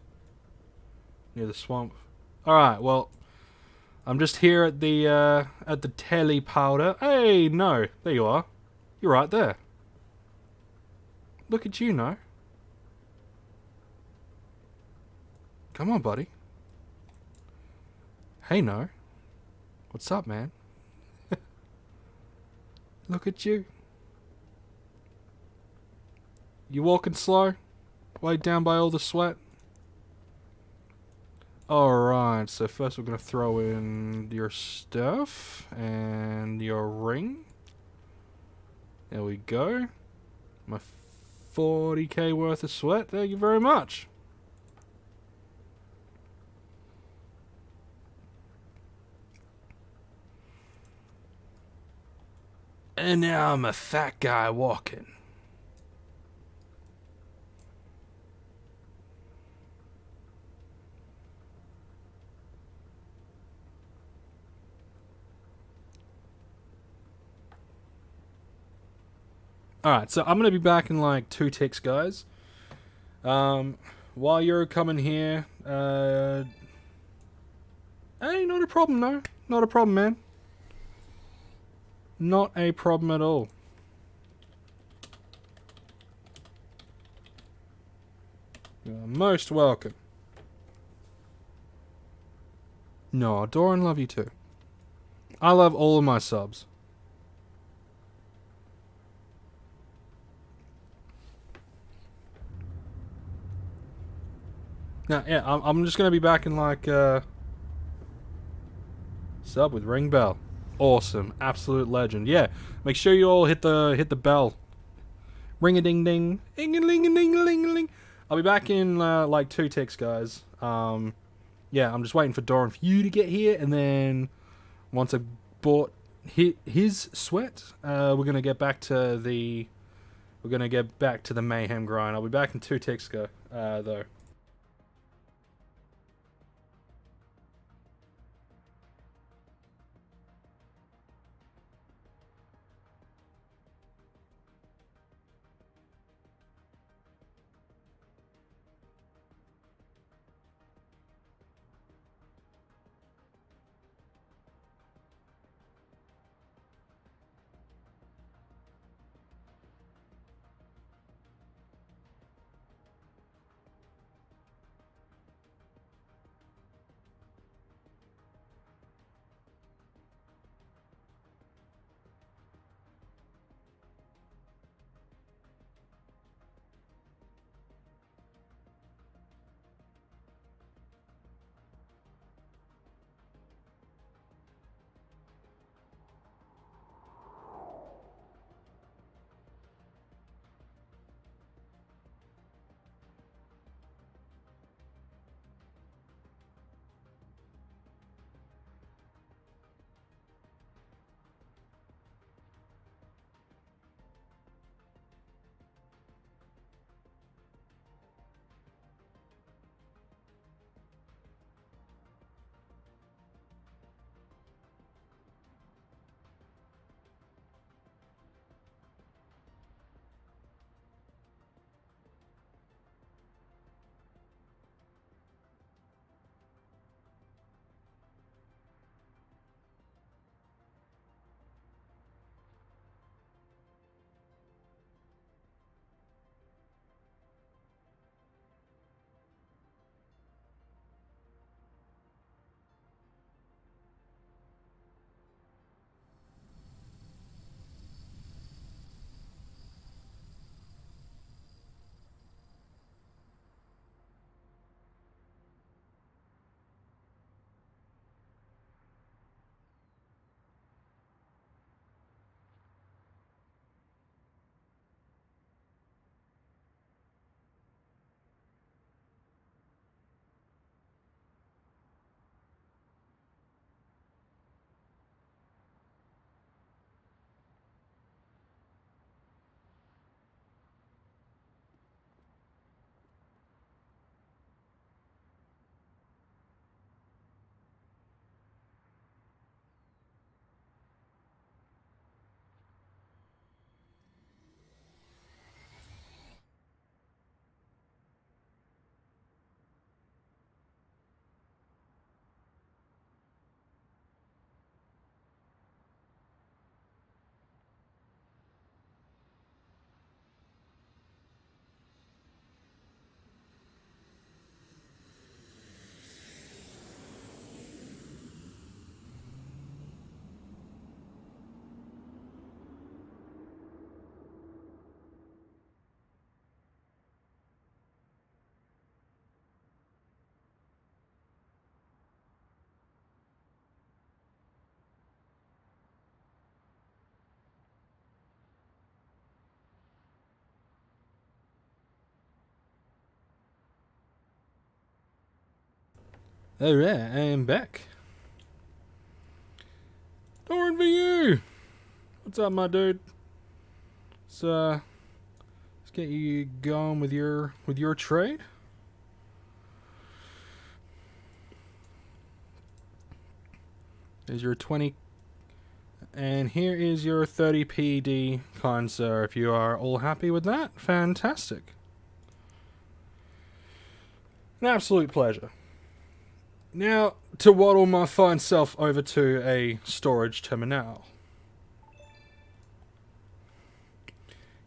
near the swamp. Alright, well, I'm just here at the telly powder. Hey, no, there you are. You're right there. Look at you, no. Come on, buddy. Hey, no. What's up, man? Look at you. You walking slow? Weighed down by all the sweat? Alright, so first we're going to throw in your stuff and your ring. There we go. My 40k worth of sweat. Thank you very much. And now I'm a fat guy walking. Alright, so I'm going to be back in like 2 ticks, guys. While you're coming here, hey, not a problem, no. Not a problem, man. Not a problem at all. You're most welcome. No, Doran, love you too. I love all of my subs. Now, yeah, I'm just gonna be back in like sub with ring bell. Awesome, absolute legend. Yeah, make sure you all hit the bell. Ring a ding ding, ding a ling a ling a ling a ling. I'll be back in like 2 ticks, guys. Yeah, I'm just waiting for Doran for you to get here, and then once I've bought his sweat, we're gonna get back to the Mayhem grind. I'll be back in 2 ticks, though. Alright, I am back. Doran VU! What's up, my dude? Let's get you going with your trade. There's your 20, and here is your 30 PD, kind sir. If you are all happy with that, fantastic. An absolute pleasure. Now, to waddle my fine self over to a storage terminal.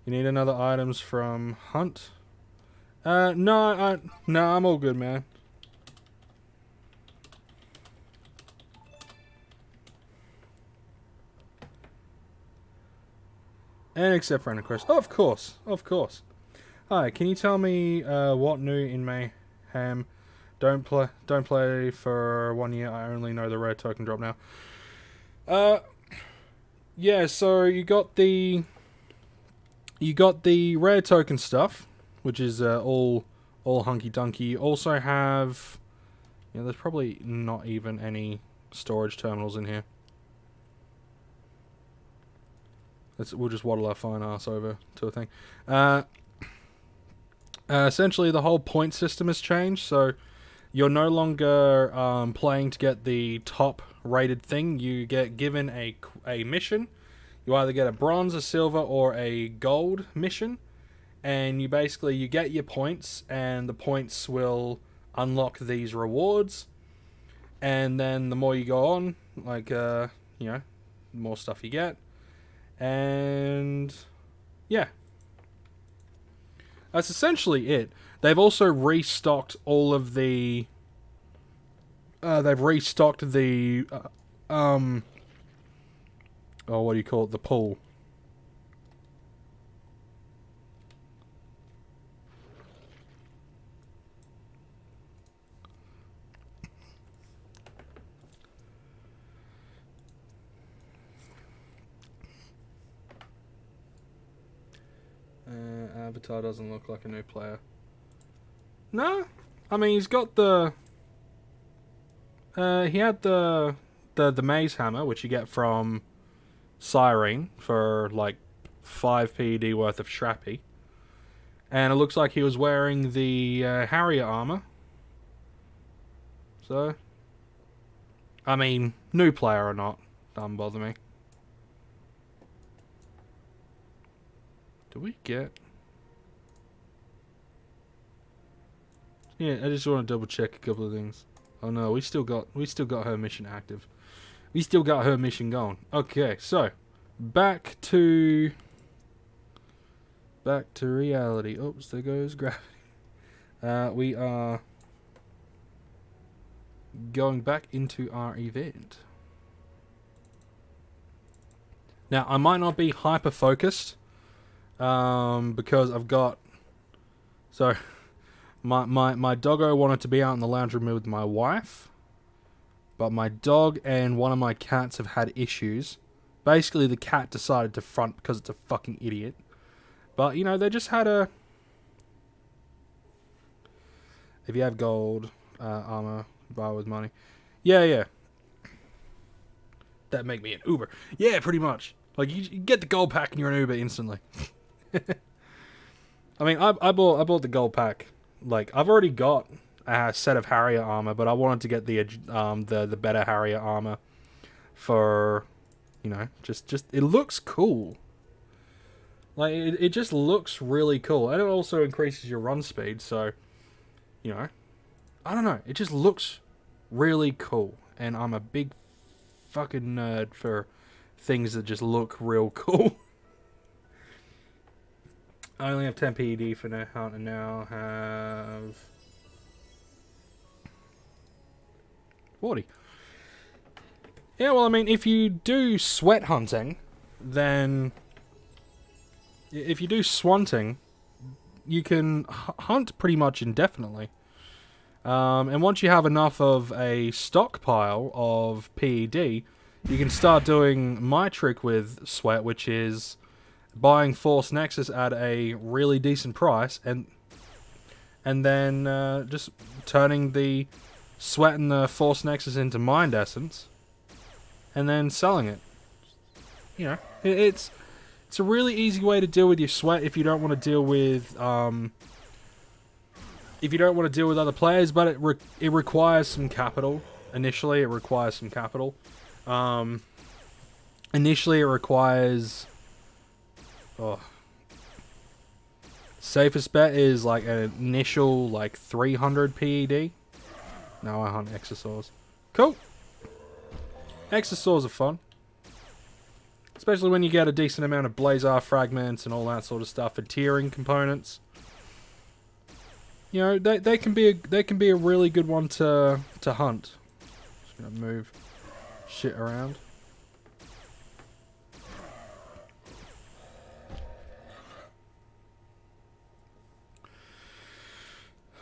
You need another items from Hunt? No, I'm all good, man. And except for Quest. Oh, of course, of course. Hi, can you tell me what new in Mayhem? Don't play for 1 year. I only know the rare token drop now. Yeah. So you got the rare token stuff, which is all hunky dunky. You also have, there's probably not even any storage terminals in here. We'll just waddle our fine ass over to a thing. Essentially, the whole point system has changed, so you're no longer playing to get the top rated thing. You get given a mission. You either get a bronze, a silver, or a gold mission, and you get your points, and the points will unlock these rewards. And then the more you go on, the more stuff you get. And yeah, that's essentially it. They've also restocked all of the what do you call it, the pool. Avatar doesn't look like a new player. No, I mean he's got the. He had the maze hammer, which you get from Cyrene for like 5 PED worth of Shrappy, and it looks like he was wearing the Harrier armor. So, I mean, new player or not, doesn't bother me. Do we get? Yeah, I just want to double check a couple of things. Oh no, we still got her mission active. We still got her mission going. Okay, so back to reality. Oops, there goes gravity. We are going back into our event. Now, I might not be hyper focused. Because I've got, so my doggo wanted to be out in the lounge room with my wife, but my dog and one of my cats have had issues. Basically, the cat decided to front because it's a fucking idiot. But they just had a. If you have gold armor, buy with money. Yeah. That'd make me an Uber. Yeah, pretty much. Like you get the gold pack and you're an Uber instantly. I mean, I bought the gold pack. Like, I've already got a set of Harrier armor, but I wanted to get the better Harrier armor for, just it looks cool. Like, it just looks really cool, and it also increases your run speed. So, I don't know, it just looks really cool, and I'm a big fucking nerd for things that just look real cool. I only have 10 PED for now, and now have 40. Yeah, well, I mean, if you do sweat hunting, then if you do swanting, you can hunt pretty much indefinitely. And once you have enough of a stockpile of PED, you can start doing my trick with sweat, which is buying Force Nexus at a really decent price, and then just turning the sweating the Force Nexus into Mind Essence, and then selling it. You know, it's a really easy way to deal with your sweat if you don't want to deal with other players, but it requires some capital. Initially, it requires some capital. Initially, it requires. Safest bet is like an initial like 300 PED. No, I hunt Exosaurs. Cool. Exosaurs are fun. Especially when you get a decent amount of Blazar fragments and all that sort of stuff for tiering components. You know, they can be a really good one to hunt. Just gonna move shit around.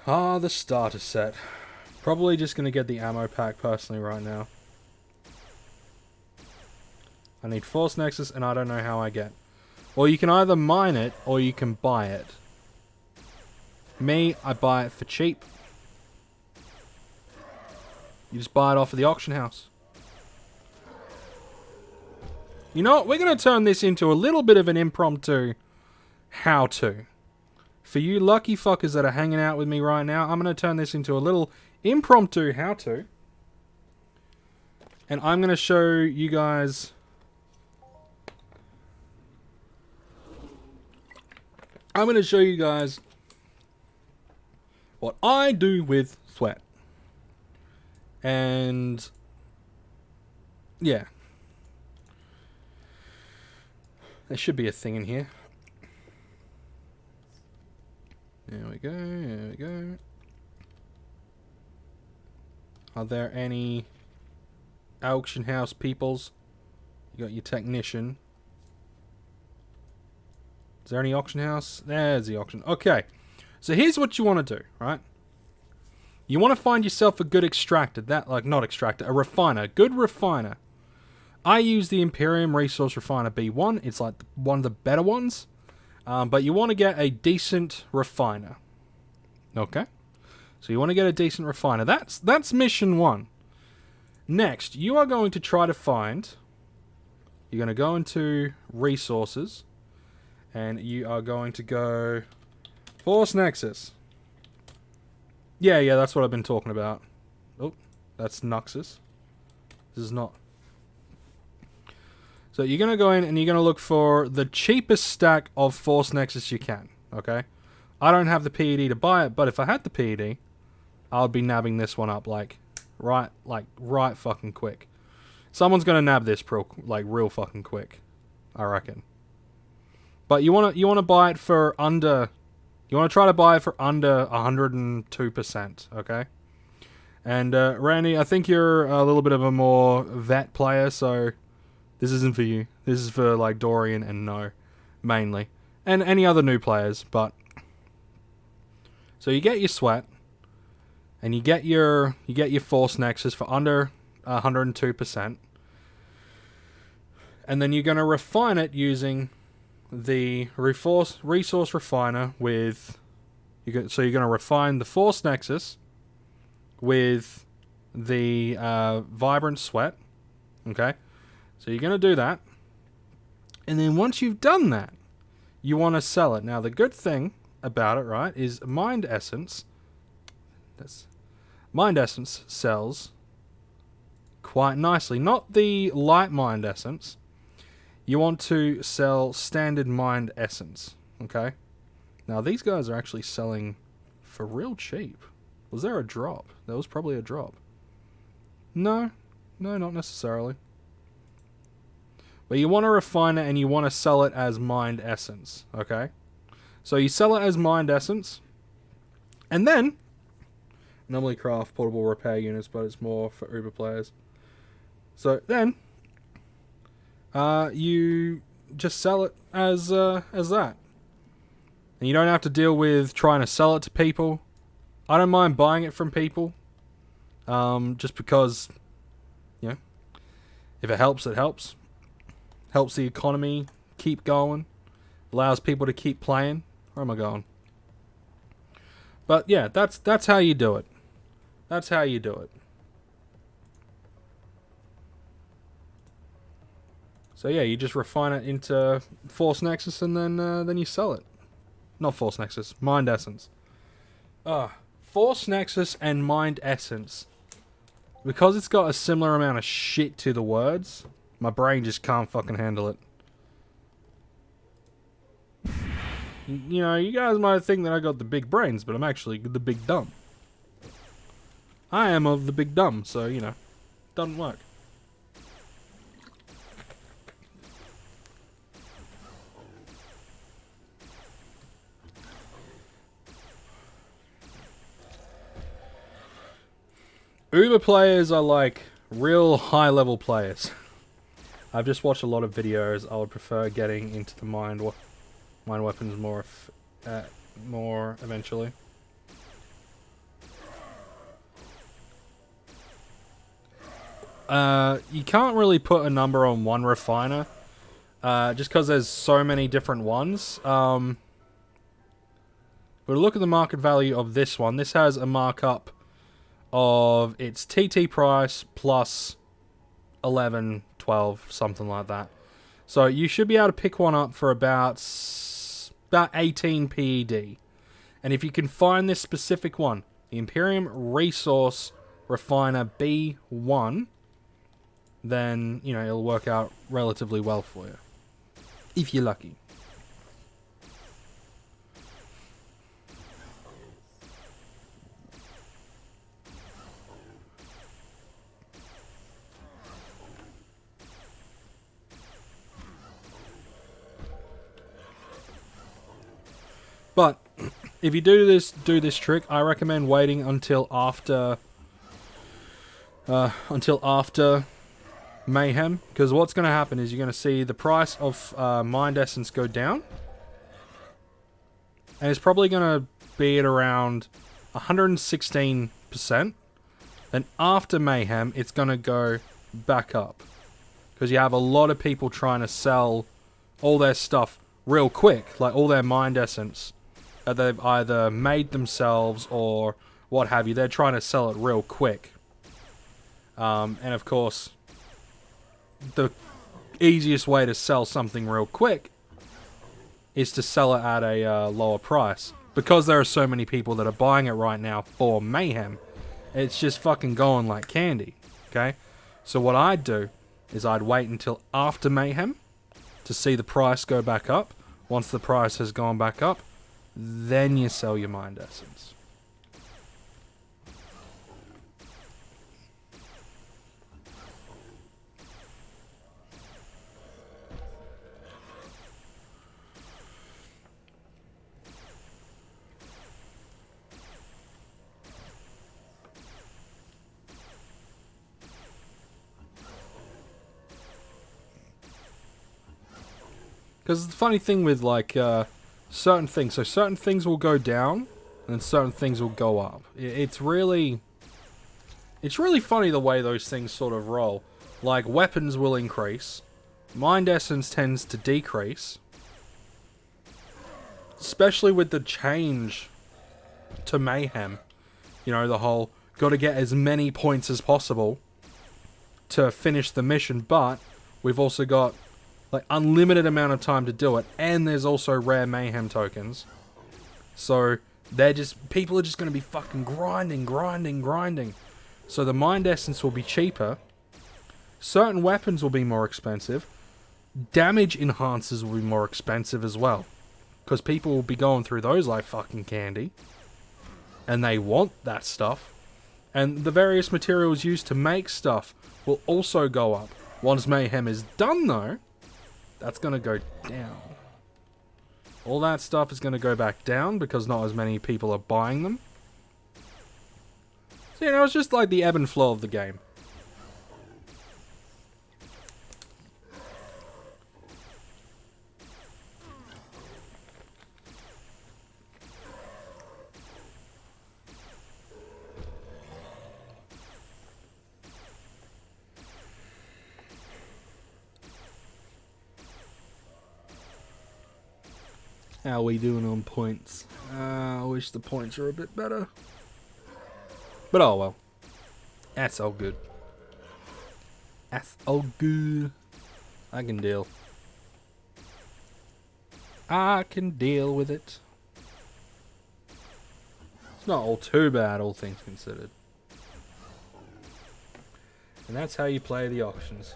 Ah, the starter set. Probably just gonna get the ammo pack personally right now. I need Force Nexus, and I don't know how I get. Well, you can either mine it, or you can buy it. Me, I buy it for cheap. You just buy it off of the auction house. You know what? We're going to turn this into a little bit of an impromptu how-to. For you lucky fuckers that are hanging out with me right now, I'm going to turn this into a little impromptu how-to. And I'm going to show you guys... what I do with sweat. And yeah. There should be a thing in here. There we go, there we go. Are there any auction house peoples? You got your technician. Is there any auction house? There's the auction. Okay. So here's what you want to do, right? You want to find yourself a good extractor. A refiner. Good refiner. I use the Imperium Resource Refiner B1. It's like one of the better ones. But you want to get a decent refiner. Okay? So you want to get a decent refiner. That's mission 1. Next, you are going to try to find... You're going to go into Resources... And you are going to go Force Nexus. Yeah, that's what I've been talking about. Oh, that's Nuxus. This is not. So you're going to go in and you're going to look for the cheapest stack of Force Nexus you can. Okay? I don't have the PED to buy it, but if I had the PED, I would be nabbing this one up right fucking quick. Someone's going to nab this real fucking quick, I reckon. But you want to buy it for under... You want to try to buy it for under 102%, okay? And, Randy, I think you're a little bit of a more vet player, so this isn't for you. This is for, like, Dorian and No, mainly. And any other new players, but... So you get your sweat, and you get your Force Nexus for under 102%. And then you're going to refine it using... the resource refiner with... So you're going to refine the Force Nexus with the Vibrant Sweat. Okay? So you're going to do that. And then once you've done that, you want to sell it. Now the good thing about it, right, is Mind Essence... Mind Essence sells quite nicely. Not the Light Mind Essence. You want to sell Standard Mind Essence, okay? Now, these guys are actually selling for real cheap. Was there a drop? There was probably a drop. No, not necessarily. But you want to refine it and you want to sell it as Mind Essence, okay? So you sell it as Mind Essence, and then... Normally craft portable repair units, but it's more for Uber players. So then... you just sell it as that. And you don't have to deal with trying to sell it to people. I don't mind buying it from people. Just because, if it helps, it helps. Helps the economy keep going. Allows people to keep playing. Where am I going? But yeah, that's how you do it. That's how you do it. So yeah, you just refine it into Force Nexus and then you sell it. Not Force Nexus, Mind Essence. Force Nexus and Mind Essence. Because it's got a similar amount of shit to the words, my brain just can't fucking handle it. You know, you guys might think that I got the big brains, but I'm actually the big dumb. I am of the big dumb, so, you know, doesn't work. Uber players are like real high level players. I've just watched a lot of videos. I would prefer getting into the mind weapons more eventually. You can't really put a number on one refiner, just because there's so many different ones. But look at the market value of this one. This has a markup of its TT price plus 11, 12, something like that. So you should be able to pick one up for about 18 PED. And if you can find this specific one, the Imperium Resource Refiner B1, then, you know, it'll work out relatively well for you. If you're lucky. But if you do this trick, I recommend waiting until after Mayhem, because what's going to happen is you're going to see the price of Mind Essence go down, and it's probably going to be at around 116%. Then after Mayhem, it's going to go back up, because you have a lot of people trying to sell all their stuff real quick, like all their Mind Essence that they've either made themselves or what have you. They're trying to sell it real quick. And of course, the easiest way to sell something real quick is to sell it at a lower price. Because there are so many people that are buying it right now for Mayhem, it's just fucking going like candy. Okay? So what I'd do is I'd wait until after Mayhem to see the price go back up. Once the price has gone back up, then you sell your Mind Essence. Because the funny thing with, like, certain things. So certain things will go down, and certain things will go up. It's really funny the way those things sort of roll. Like, weapons will increase. Mind Essence tends to decrease. Especially with the change to Mayhem. You know, the whole, gotta get as many points as possible to finish the mission, but we've also got like unlimited amount of time to do it, and there's also rare Mayhem tokens. So people are just going to be fucking grinding. So the Mind Essence will be cheaper. Certain weapons will be more expensive. Damage enhancers will be more expensive as well, because people will be going through those like fucking candy, and they want that stuff. And the various materials used to make stuff will also go up. Once Mayhem is done though, that's going to go down. All that stuff is going to go back down because not as many people are buying them. So, you know, it's just like the ebb and flow of the game. How are we doing on points? I wish the points were a bit better. But oh well. That's all good. That's all good. I can deal. I can deal with it. It's not all too bad, all things considered. And that's how you play the auctions.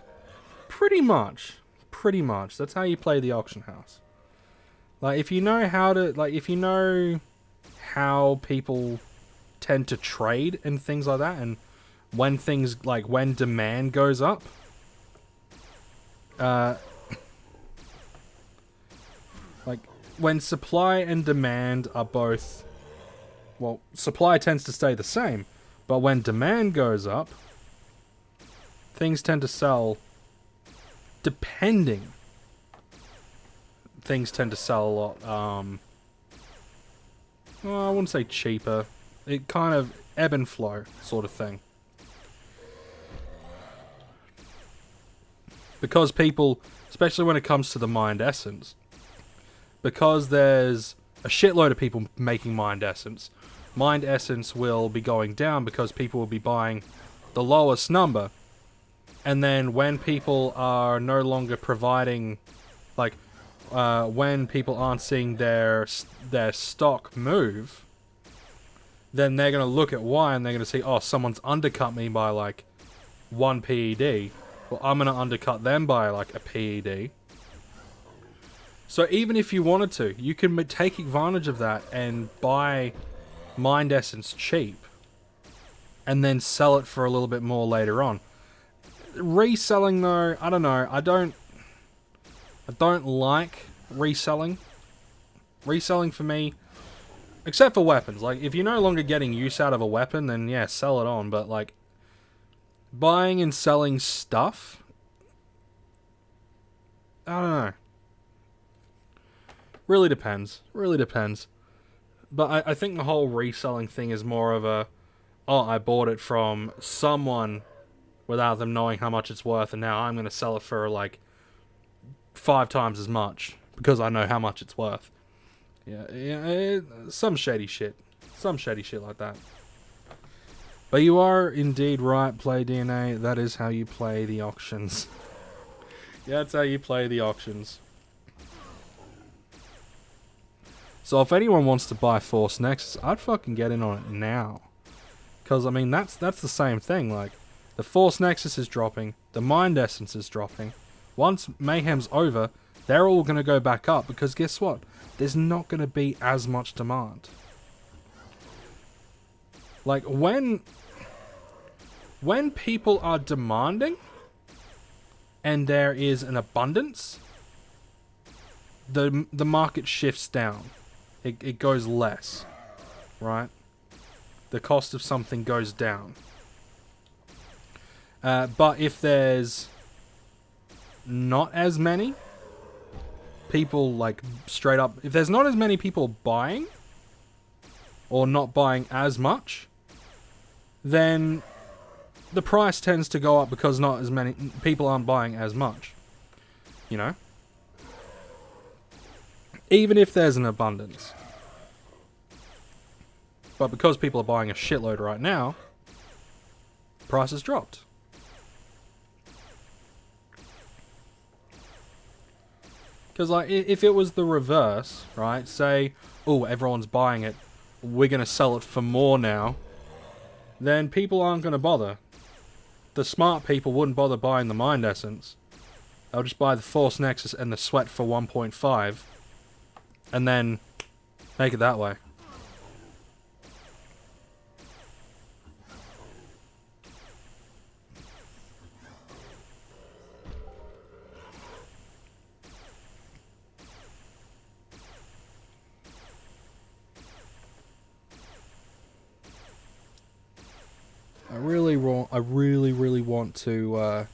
Pretty much. Pretty much. That's how you play the auction house. Like, if you know how to... Like, if you know how people tend to trade and things like that, and when things... Like, when demand goes up... like, when supply and demand are both... Well, supply tends to stay the same. But when demand goes up... Things tend to sell... Depending... Things tend to sell a lot, well, I wouldn't say cheaper. It kind of ebb and flow sort of thing. Because people, especially when it comes to the Mind Essence, because there's a shitload of people making Mind Essence will be going down because people will be buying the lowest number. And then when people are no longer providing, like, when people aren't seeing their stock move, then they're going to look at Y and they're going to see, oh, someone's undercut me by, like, 1 PED. Well, I'm going to undercut them by, like, a PED. So even if you wanted to, you can take advantage of that and buy Mind Essence cheap. And then sell it for a little bit more later on. Reselling, though, I don't know. I don't like reselling. Reselling for me, except for weapons. Like, if you're no longer getting use out of a weapon, then yeah, sell it on. But, like, buying and selling stuff, I don't know. Really depends. Really depends. But I think the whole reselling thing is more of a, oh, I bought it from someone without them knowing how much it's worth, and now I'm going to sell it for, like, 5 times as much because I know how much it's worth. Yeah, some shady shit. Some shady shit like that. But you are indeed right, Play DNA. That is how you play the auctions. Yeah, that's how you play the auctions. So if anyone wants to buy Force Nexus, I'd fucking get in on it now. Because, I mean, that's the same thing. Like, the Force Nexus is dropping. The Mind Essence is dropping. Once Mayhem's over, they're all going to go back up. Because guess what? There's not going to be as much demand. Like, when people are demanding and there is an abundance, the market shifts down. It goes less, right? The cost of something goes down. But if there's not as many people, like, straight up, if there's not as many people buying, or not buying as much, then the price tends to go up because not as many people aren't buying as much. You know? Even if there's an abundance. But because people are buying a shitload right now, price has dropped. Because, like, if it was the reverse, right? Say, oh, everyone's buying it, we're going to sell it for more now, then people aren't going to bother. The smart people wouldn't bother buying the Mind Essence. They'll just buy the Force Nexus and the Sweat for 1.5, and then make it that way. I really want to, I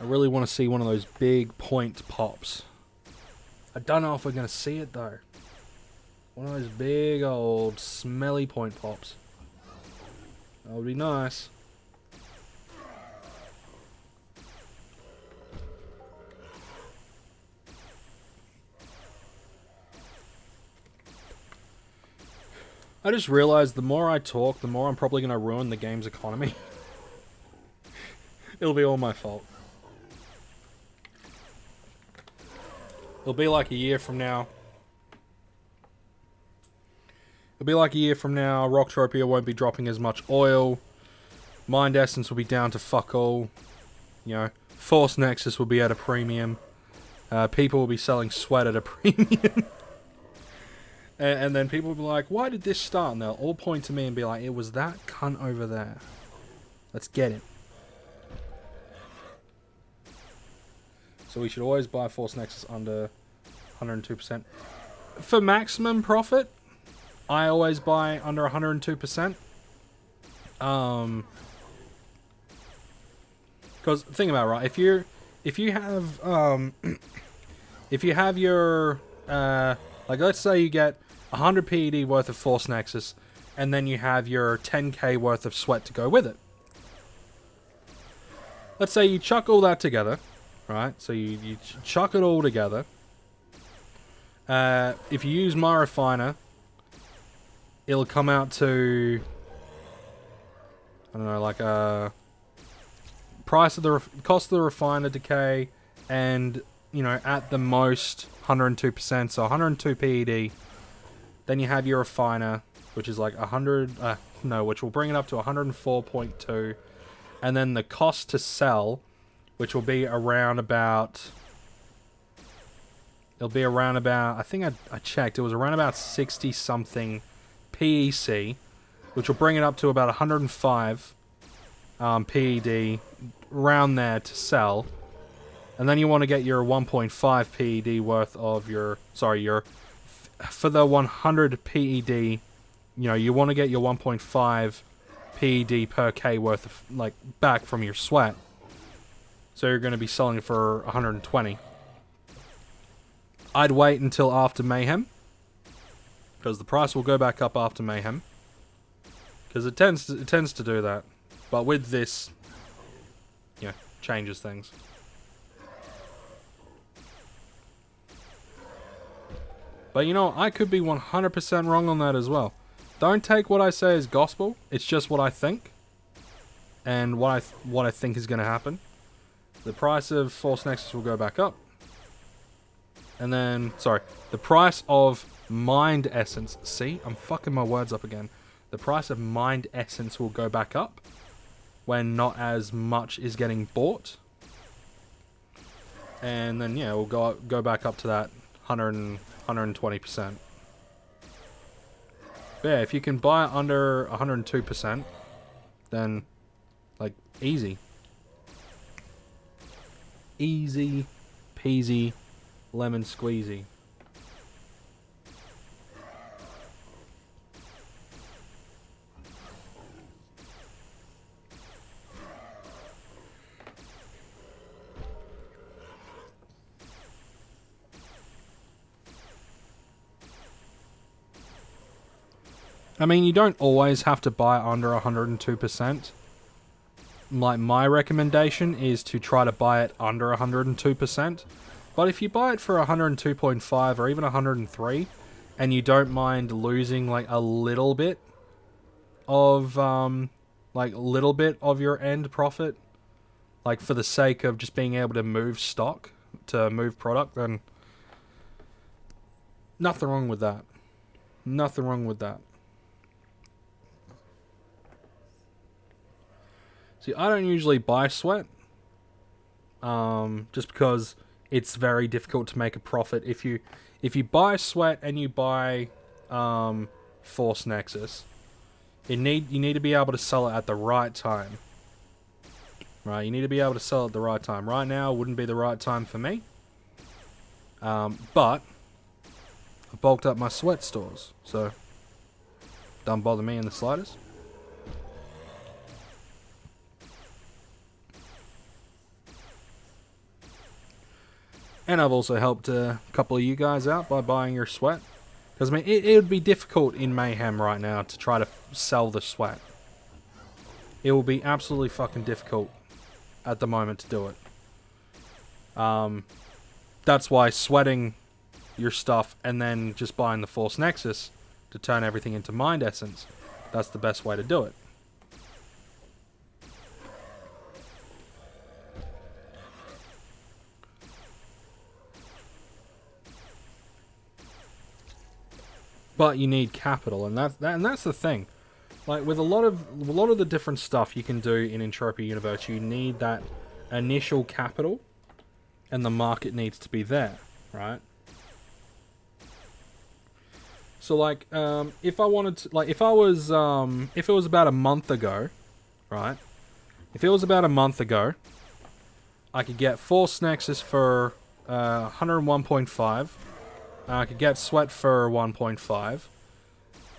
really want to see one of those big point pops. I don't know if we're going to see it, though. One of those big old smelly point pops. That would be nice. I just realized the more I talk, the more I'm probably going to ruin the game's economy. It'll be all my fault. It'll be like a year from now. Rocktropia won't be dropping as much oil. Mind Essence will be down to fuck all. You know, Force Nexus will be at a premium. People will be selling sweat at a premium. And then people will be like, why did this start? And they'll all point to me and be like, it was that cunt over there. Let's get him. So we should always buy Force Nexus under 102%. For maximum profit, I always buy under 102%. Because think about it, right? If you have your like, let's say you get 100 PED worth of Force Nexus, and then you have your 10k worth of sweat to go with it. Let's say you chuck all that together, right? So you chuck it all together. If you use my refiner, it'll come out to, I don't know, like a price of the cost of the refiner decay, and you know, at the most 102%, so 102 PED. Then you have your refiner, which is like 100, which will bring it up to 104.2, and then the cost to sell, which will be around about, it'll be around about, I think I checked, it was around about 60 something PEC, which will bring it up to about 105 PED, around there to sell. And then you want to get your 1.5 PED worth of your, for the 100 PED, you know, you want to get your 1.5 PED per K worth of, like, back from your sweat. So you're going to be selling it for 120. I'd wait until after Mayhem, because the price will go back up after Mayhem. Because it tends to do that. But with this, yeah, changes things. But you know, I could be 100% wrong on that as well. Don't take what I say as gospel. It's just what I think. And what I think is going to happen. The price of Force Nexus will go back up. And then, the price of Mind Essence. See, I'm fucking my words up again. The price of Mind Essence will go back up when not as much is getting bought. And then, yeah, we'll go back up to that 120%. Yeah, if you can buy it under 102%, then, like, easy. Easy peasy lemon squeezy. I mean, you don't always have to buy under 102%. Like, my recommendation is to try to buy it under 102%. But if you buy it for 102.5 or even 103, and you don't mind losing, like, a little bit of, your end profit, like, for the sake of just being able to move stock, to move product, then nothing wrong with that. Nothing wrong with that. See, I don't usually buy sweat, just because it's very difficult to make a profit. If you buy sweat and you buy Force Nexus, you need to be able to sell it at the right time. Right, you need to be able to sell it at the right time. Right now wouldn't be the right time for me. But I've bulked up my sweat stores, so don't bother me in the slightest. And I've also helped a couple of you guys out by buying your sweat. Because, I mean, it would be difficult in Mayhem right now to try to sell the sweat. It will be absolutely fucking difficult at the moment to do it. That's why sweating your stuff and then just buying the Force Nexus to turn everything into mind essence, that's the best way to do it. But you need capital, and that's the thing. Like with a lot of the different stuff you can do in Entropia Universe, you need that initial capital, and the market needs to be there, right? So like, if I wanted to, like, if it was about a month ago, right? If it was about a month ago, I could get Force Nexus for 101.5. I could get Sweat for 1.5.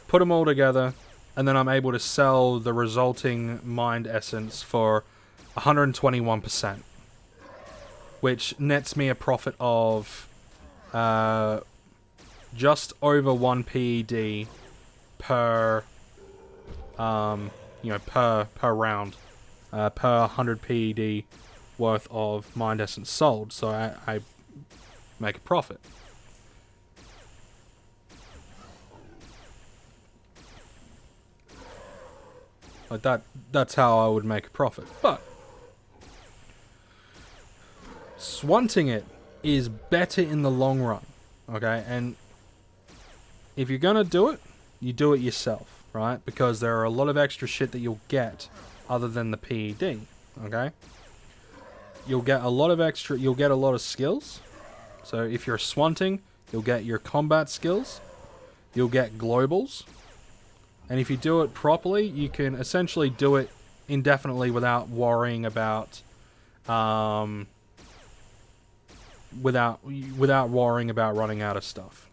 Put them all together, and then I'm able to sell the resulting Mind Essence for 121%. Which nets me a profit of just over 1 PED per per round, per 100 PED worth of Mind Essence sold. So I make a profit. Like that's how I would make a profit. But swanting it is better in the long run, okay? And if you're gonna do it, you do it yourself, right? Because there are a lot of extra shit that you'll get other than the PED, okay? You'll get a lot of skills. So if you're swanting, you'll get your combat skills. You'll get globals. And if you do it properly, you can essentially do it indefinitely without worrying about without worrying about running out of stuff.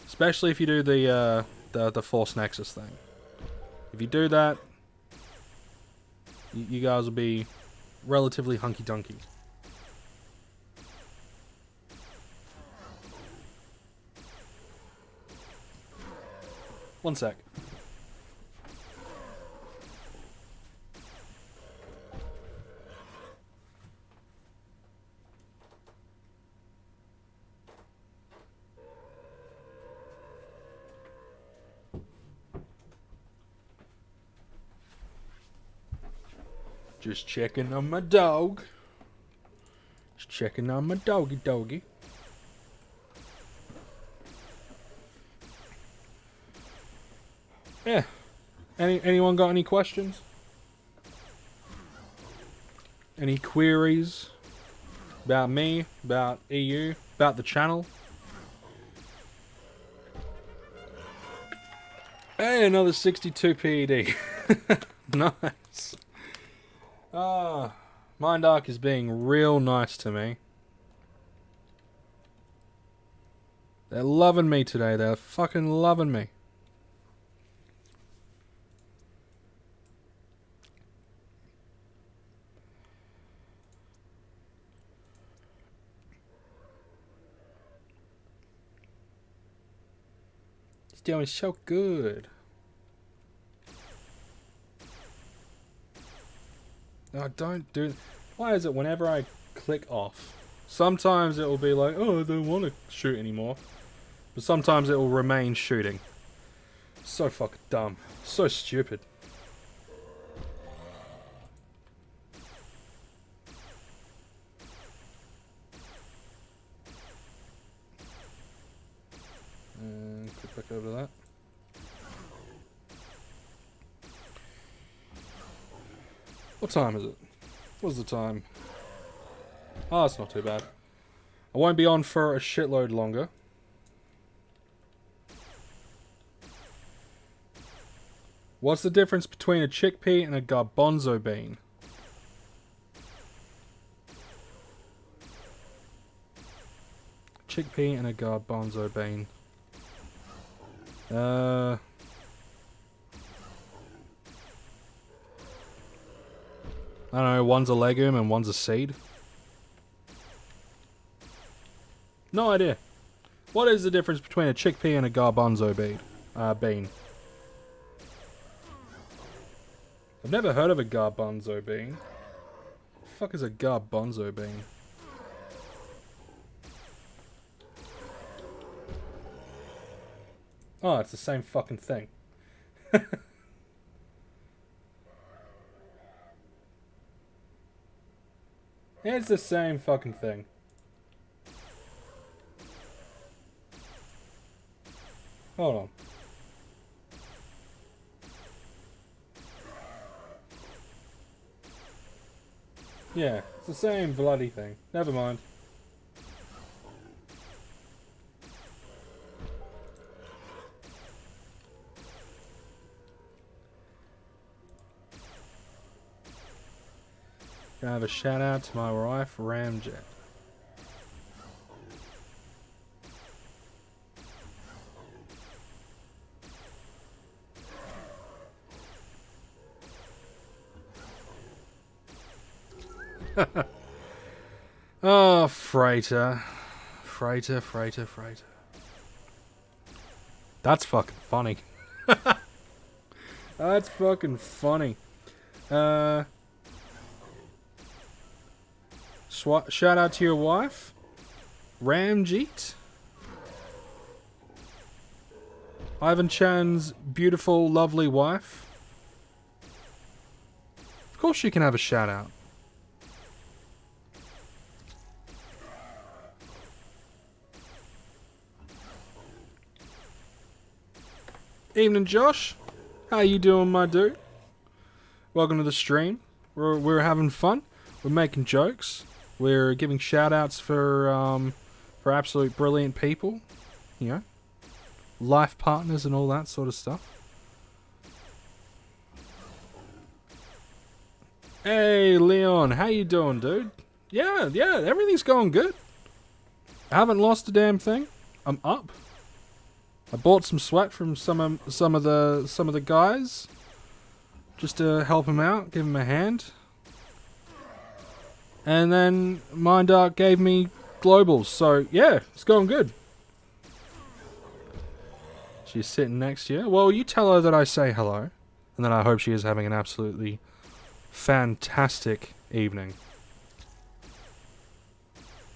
Especially if you do the Force Nexus thing. If you do that, you guys will be relatively hunky-dunky. One sec. Just checking on my dog. Just checking on my doggy. Yeah. Anyone got any questions? Any queries about me, about EU, about the channel? Hey, another 62 PED. Nice. Mind Arc is being real nice to me. They're loving me today. They're fucking loving me. It's doing so good. No, don't do... Why is it whenever I click off, sometimes it will be like, oh, I don't want to shoot anymore. But sometimes it will remain shooting. So fucking dumb. So stupid. And click back over to that. What time is it? What's the time? Oh, it's not too bad. I won't be on for a shitload longer. What's the difference between a chickpea and a garbanzo bean? Chickpea and a garbanzo bean. I don't know, one's a legume and one's a seed. No idea. What is the difference between a chickpea and a garbanzo bean? I've never heard of a garbanzo bean. The fuck is a garbanzo bean? Oh, it's the same fucking thing. It's the same fucking thing. Hold on. Yeah, it's the same bloody thing. Never mind. Gonna have a shout out to my wife, Ramjet. Oh, freighter. Freighter. That's fucking funny. That's fucking funny. Shout out to your wife, Ramjeet. Ivan Chan's beautiful, lovely wife. Of course she can have a shout out. Evening, Josh. How you doing, my dude? Welcome to the stream. We're having fun. We're making jokes. We're giving shout-outs for absolute brilliant people. You know, life partners and all that sort of stuff. Hey, Leon. How you doing, dude? Yeah. Everything's going good. I haven't lost a damn thing. I'm up. I bought some sweat from some of the guys, just to help him out, give him a hand. And then Mindark gave me globals, so yeah, it's going good. She's sitting next to you. Well, you tell her that I say hello, and then I hope she is having an absolutely fantastic evening.